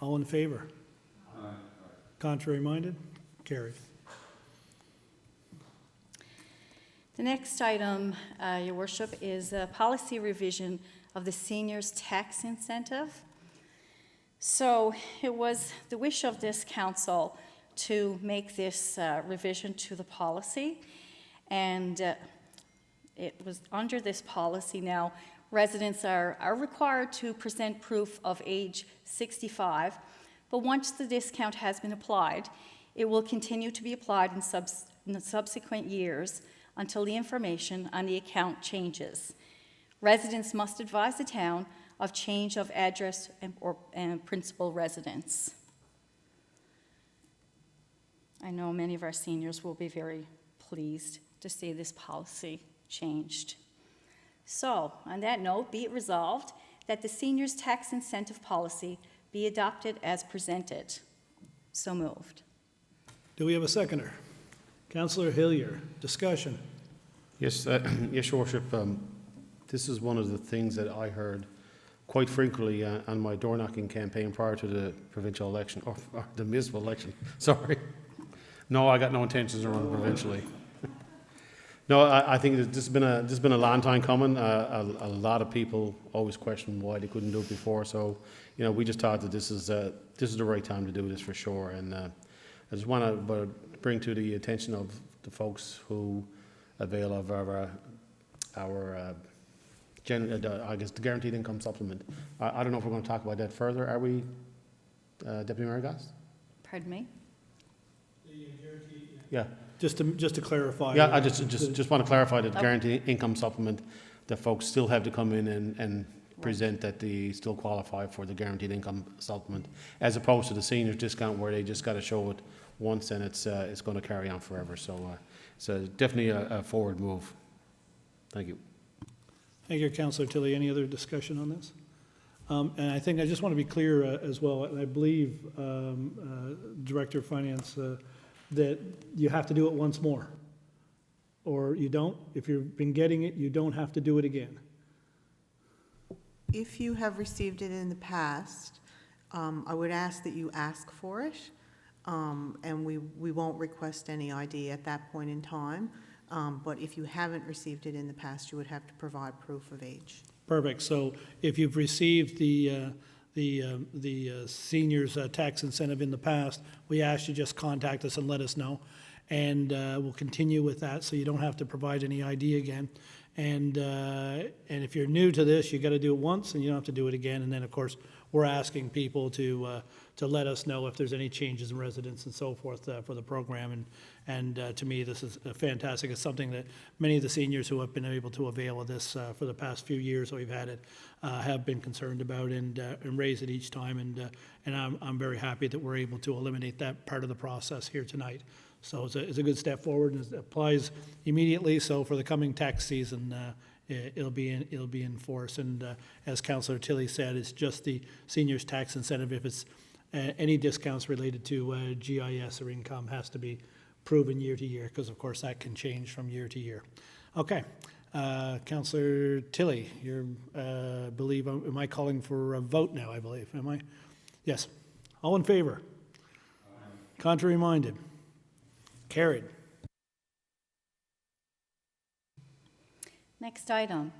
All in favor? Aye. Contrary minded? Carried. The next item, Your Worship, is a policy revision of the seniors' tax incentive. So it was the wish of this council to make this revision to the policy, and it was under this policy now. Residents are required to present proof of age 65, but once the discount has been applied, it will continue to be applied in the subsequent years until the information on the account changes. Residents must advise the town of change of address and principal residence. I know many of our seniors will be very pleased to see this policy changed. So, on that note, be it resolved that the seniors' tax incentive policy be adopted as presented. So moved. Do we have a seconder? Councillor Hillier. Discussion? Yes, yes, Your Worship. This is one of the things that I heard quite frequently on my door-knocking campaign prior to the provincial election, or the municipal election. Sorry. No, I got no intentions of running provincially. No, I think this has been a long time coming. A lot of people always question why they couldn't do it before. So, you know, we just thought that this is the right time to do this for sure. And I just want to bring to the attention of the folks who avail of I guess the guaranteed income supplement. I don't know if we're going to talk about that further. Are we, Deputy Mayor Goss? Pardon me? Yeah. Just to clarify. Yeah, I just want to clarify that the guaranteed income supplement, that folks still have to come in and present that they still qualify for the guaranteed income supplement, as opposed to the seniors discount where they just got to show it once and it's going to carry on forever. So it's definitely a forward move. Thank you. Thank you, Councillor Tilley. Any other discussion on this? And I think I just want to be clear as well, and I believe, Director of Finance, that you have to do it once more. Or you don't. If you've been getting it, you don't have to do it again. If you have received it in the past, I would ask that you ask for it, and we won't request any ID at that point in time. But if you haven't received it in the past, you would have to provide proof of age. Perfect. So if you've received the seniors tax incentive in the past, we ask you just contact us and let us know. And we'll continue with that, so you don't have to provide any ID again. And if you're new to this, you got to do it once, and you don't have to do it again. And then, of course, we're asking people to let us know if there's any changes in residence and so forth for the program. And to me, this is fantastic. It's something that many of the seniors who have been able to avail of this for the past few years that we've had it have been concerned about and raise it each time. And I'm very happy that we're able to eliminate that part of the process here tonight. So it's a good step forward, and it applies immediately. So for the coming tax season, it'll be in force. And as Councillor Tilley said, it's just the seniors tax incentive. If it's any discounts related to GIS or income has to be proven year to year, because of course that can change from year to year. Okay, Councillor Tilley, you're am I calling for a vote now? I believe. Am I? Yes. All in favor? Contrary minded? Carried. Next item,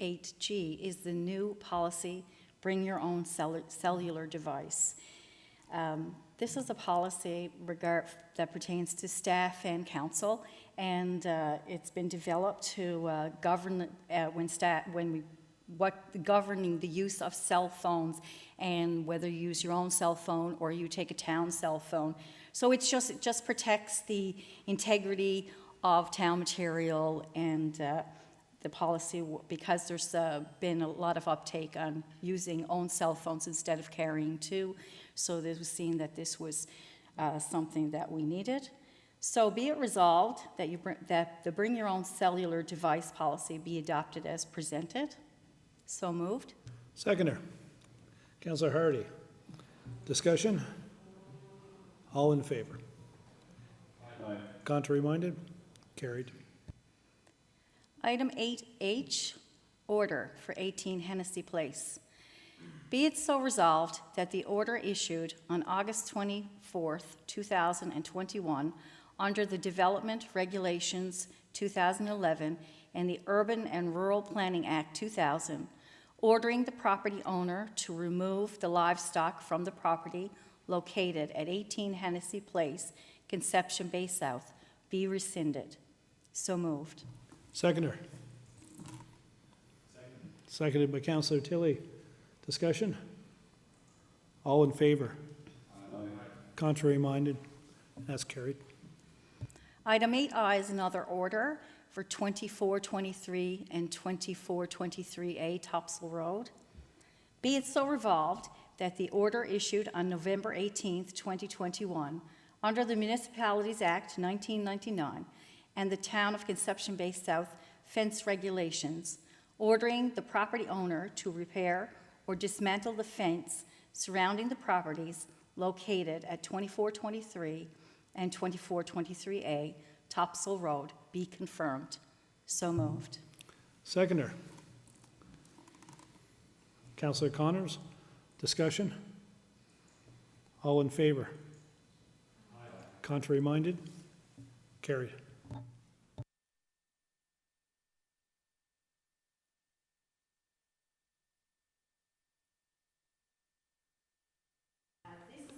8G, is the new policy, bring your own cellular device. This is a policy that pertains to staff and council, and it's been developed to govern governing the use of cell phones, and whether you use your own cell phone or you take a town cell phone. So it just protects the integrity of town material and the policy, because there's been a lot of uptake on using own cell phones instead of carrying two. So this was seen that this was something that we needed. So be it resolved that the bring your own cellular device policy be adopted as presented. So moved. Seconder. Councillor Hardy. Discussion? All in favor? Aye. Contrary minded? Carried. Item 8H, order for 18 Hennessy Place. Be it so resolved that the order issued on August 24th, 2021, under the Development Regulations 2011 and the Urban and Rural Planning Act 2000, ordering the property owner to remove the livestock from the property located at 18 Hennessy Place, Conception Bay South, be rescinded. So moved. Seconder. Seconded by Councillor Tilley. Discussion? All in favor? Aye. Contrary minded? That's carried. Item 8I is another order for 2423 and 2423A Topsail Road. Be it so resolved that the order issued on November 18th, 2021, under the Municipalities Act 1999 and the Town of Conception Bay South fence regulations, ordering the property owner to repair or dismantle the fence surrounding the properties located at 2423 and 2423A Topsail Road be confirmed. So moved. Seconder. Councillor Connors. Discussion? All in favor? Aye. Contrary minded? Carried.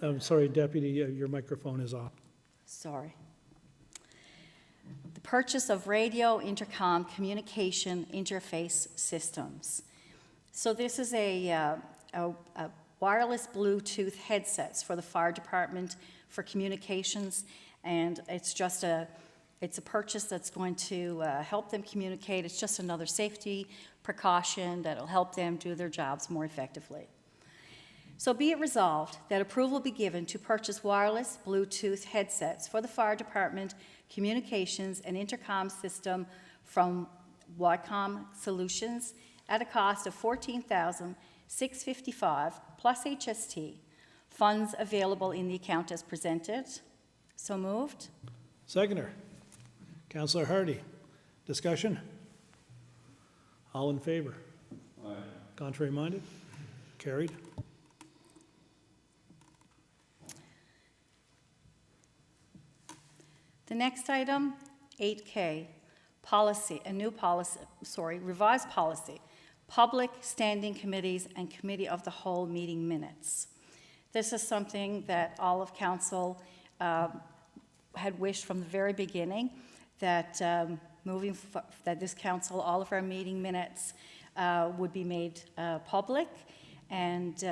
I'm sorry, Deputy, your microphone is off. Sorry. The purchase of radio intercom communication interface systems. So this is a wireless Bluetooth headsets for the fire department for communications, and it's a purchase that's going to help them communicate. It's just another safety precaution that'll help them do their jobs more effectively. So be it resolved that approval be given to purchase wireless Bluetooth headsets for the fire department communications and intercom system from Wycom Solutions at a cost of $14,655 plus HST. Funds available in the account as presented. So moved. Seconder. Councillor Hardy. Discussion? All in favor? Aye. Contrary minded? Carried. The next item, 8K, policy, revised policy, public standing committees and committee of the whole meeting minutes. This is something that all of council had wished from the very beginning, that that this council, all of our meeting minutes would be made public, and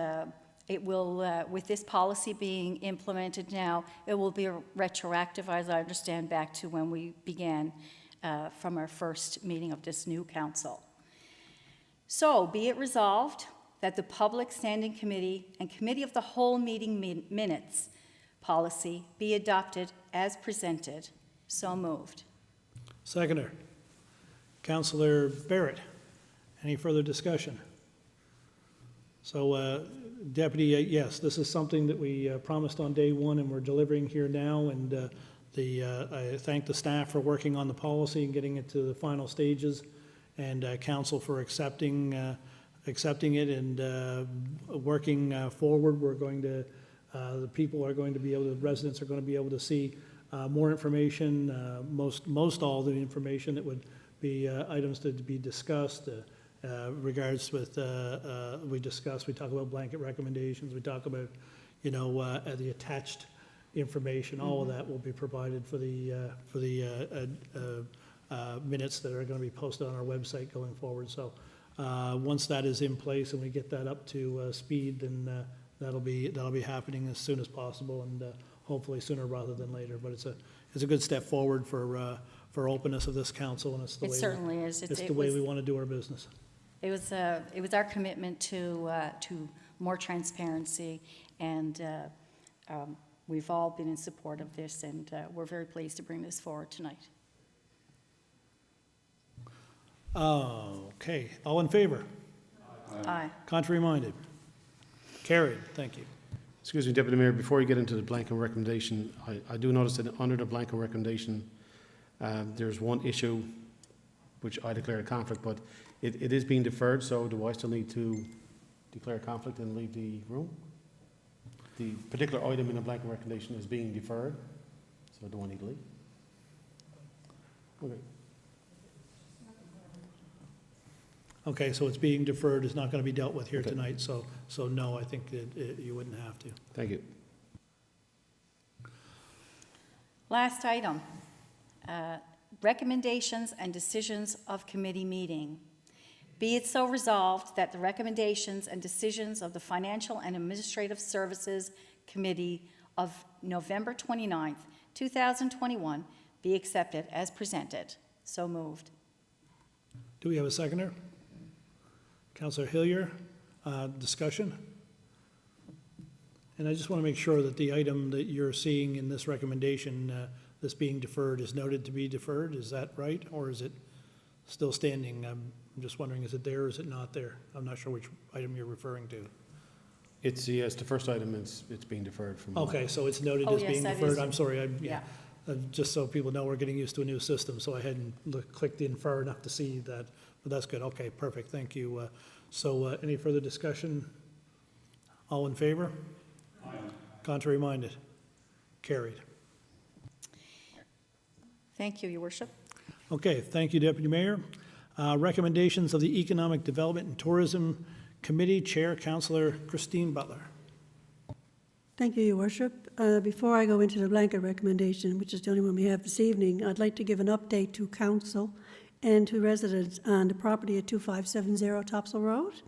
it will, with this policy being implemented now, it will be retroactive, as I understand, back to when we began from our first meeting of this new council. So, be it resolved that the Public Standing Committee and Committee of the Whole Meeting Minutes policy be adopted as presented. So moved. Seconder. Councillor Barrett. Any further discussion? So, Deputy, yes, this is something that we promised on day one, and we're delivering here now. And I thank the staff for working on the policy and getting it to the final stages, and council for accepting it and working forward. We're going to, the people are going to be able to, residents are going to be able to see more information, most all the information that would be items to be discussed. Regards with, we talk about blanket recommendations, we talk about, the attached information, all of that will be provided for the minutes that are going to be posted on our website going forward. So once that is in place and we get that up to speed, then that'll be happening as soon as possible, and hopefully sooner rather than later. But it's a good step forward for openness of this council, and it's the It way certainly is. It's the way we want to do our business. It was our commitment to more transparency, and we've all been in support of this, and we're very pleased to bring this forward tonight. Okay, all in favor? Aye. Contrary minded? Carried, thank you. Excuse me, Deputy Mayor, before you get into the blanket recommendation, I do notice that under the blanket recommendation, there's one issue which I declare a conflict, but it is being deferred, so do I still need to declare a conflict and leave the room? The particular item in the blanket recommendation is being deferred, so do I need to leave? Okay. Okay, so it's being deferred, it's not going to be dealt with here tonight, so no, I think that you wouldn't have to. Thank you. Last item, recommendations and decisions of committee meeting. Be it so resolved that the recommendations and decisions of the Financial and Administrative Services Committee of November 29th, 2021 be accepted as presented. So moved. Do we have a seconder? Councillor Hillier, discussion? And I just want to make sure that the item that you're seeing in this recommendation, this being deferred, is noted to be deferred. Is that right, or is it still standing? I'm just wondering, is it there or is it not there? I'm not sure which item you're referring to. It's the first item, it's being deferred from. Okay, so it's noted Oh, as yes, being that deferred. is- I'm sorry, Yeah. just so people know, we're getting used to a new system, so I hadn't clicked in far enough to see that, but that's good. Okay, perfect, thank you. So any further discussion? All in favor? Aye. Contrary minded? Carried. Thank you, Your Worship. Okay, thank you, Deputy Mayor. Recommendations of the Economic Development and Tourism Committee Chair, Councillor Christine Butler. Thank you, Your Worship. Before I go into the blanket recommendation, which is the only one we have this evening, I'd like to give an update to Council and to residents on the property at 2570 Topsail Road.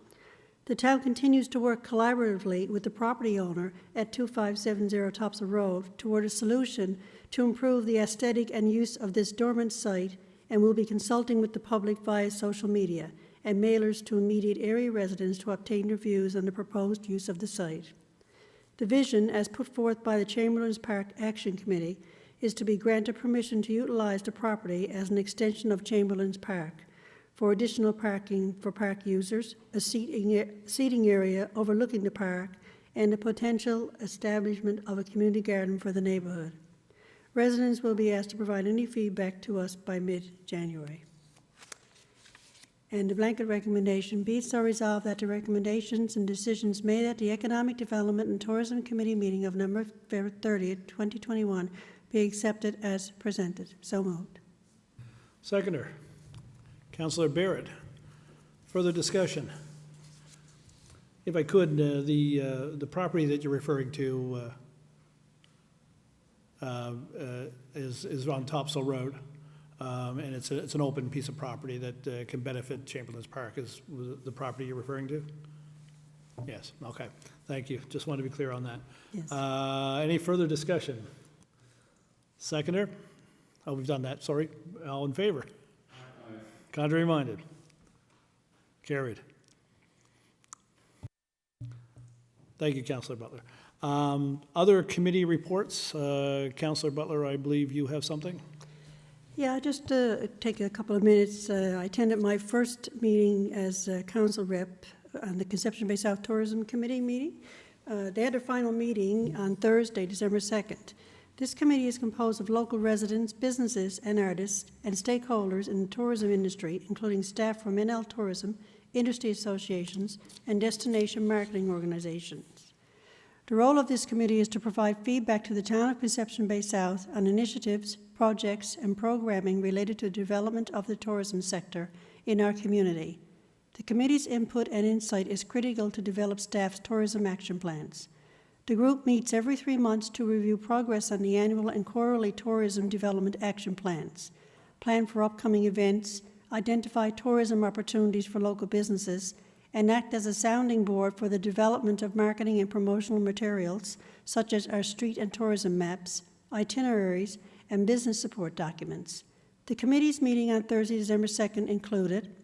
The town continues to work collaboratively with the property owner at 2570 Topsail Road toward a solution to improve the aesthetic and use of this dormant site, and will be consulting with the public via social media and mailers to immediate area residents to obtain their views on the proposed use of the site. The vision, as put forth by the Chamberlains Park Action Committee, is to be granted permission to utilize the property as an extension of Chamberlains Park, for additional parking for park users, a seating area overlooking the park, and the potential establishment of a community garden for the neighborhood. Residents will be asked to provide any feedback to us by mid-January. And the blanket recommendation, be it so resolved that the recommendations and decisions made at the Economic Development and Tourism Committee meeting of November 30th, 2021 be accepted as presented. So moved. Seconder, Councillor Barrett. Further discussion? If I could, the property that you're referring to is on Topsail Road, and it's an open piece of property that can benefit Chamberlain's Park. Is the property you're referring to? Yes. Okay. Thank you. Just wanted to be clear on that. Yes. Any further discussion? Seconder? Oh, we've done that. Sorry. All in favor? Aye. Contrary minded? Carried. Thank you, Councillor Butler. Other committee reports. Councillor Butler, I believe you have something? Yeah, just take a couple of minutes. I attended my first meeting as council rep on the Conception Bay South Tourism Committee meeting. They had their final meeting on Thursday, December 2nd. This committee is composed of local residents, businesses, and artists, and stakeholders in the tourism industry, including staff from NL Tourism, industry associations, and destination marketing organizations. The role of this committee is to provide feedback to the town of Conception Bay South on initiatives, projects, and programming related to the development of the tourism sector in our community. The committee's input and insight is critical to develop staff's tourism action plans. The group meets every 3 months to review progress on the annual and quarterly tourism development action plans, plan for upcoming events, identify tourism opportunities for local businesses, and act as a sounding board for the development of marketing and promotional materials, such as our street and tourism maps, itineraries, and business support documents. The committee's meeting on Thursday, December 2nd included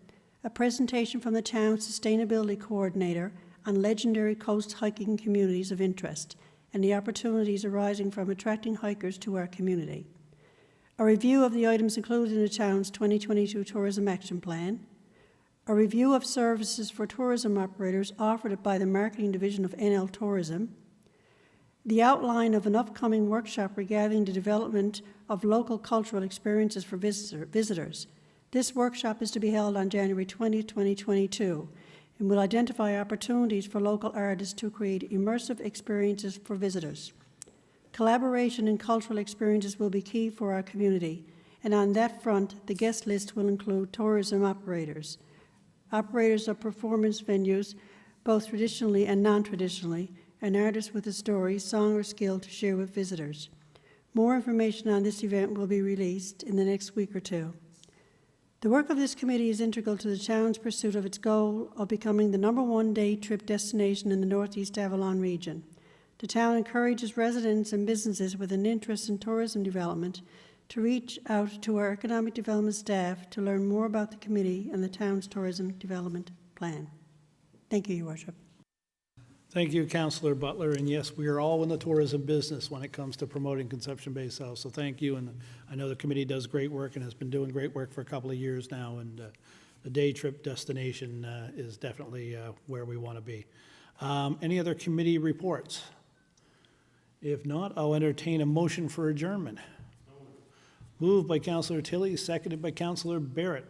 a presentation from the town's sustainability coordinator on legendary coast hiking communities of interest and the opportunities arising from attracting hikers to our community, a review of the items included in the town's 2022 Tourism Action Plan, a review of services for tourism operators offered by the Marketing Division of NL Tourism, the outline of an upcoming workshop regarding the development of local cultural experiences for visitors. This workshop is to be held on January 20, 2022, and will identify opportunities for local artists to create immersive experiences for visitors. Collaboration and cultural experiences will be key for our community, and on that front, the guest list will include tourism operators, operators of performance venues, both traditionally and non-traditionally, and artists with a story, song, or skill to share with visitors. More information on this event will be released in the next week or two. The work of this committee is integral to the town's pursuit of its goal of becoming the #1 day trip destination in the Northeast Avalon region. The town encourages residents and businesses with an interest in tourism development to reach out to our economic development staff to learn more about the committee and the town's tourism development plan. Thank you, Your Worship. Thank you, Councillor Butler. And yes, we are all in the tourism business when it comes to promoting Conception Bay South. So thank you. And I know the committee does great work and has been doing great work for a couple of years now. And the day trip destination is definitely where we want to be. Any other committee reports? If not, I'll entertain a motion for adjournment. Moved by Councillor Tilley, seconded by Councillor Barrett.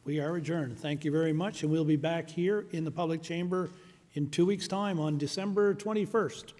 We are adjourned. Thank you very much. And we'll be back here in the public chamber in 2 weeks' time on December 21st.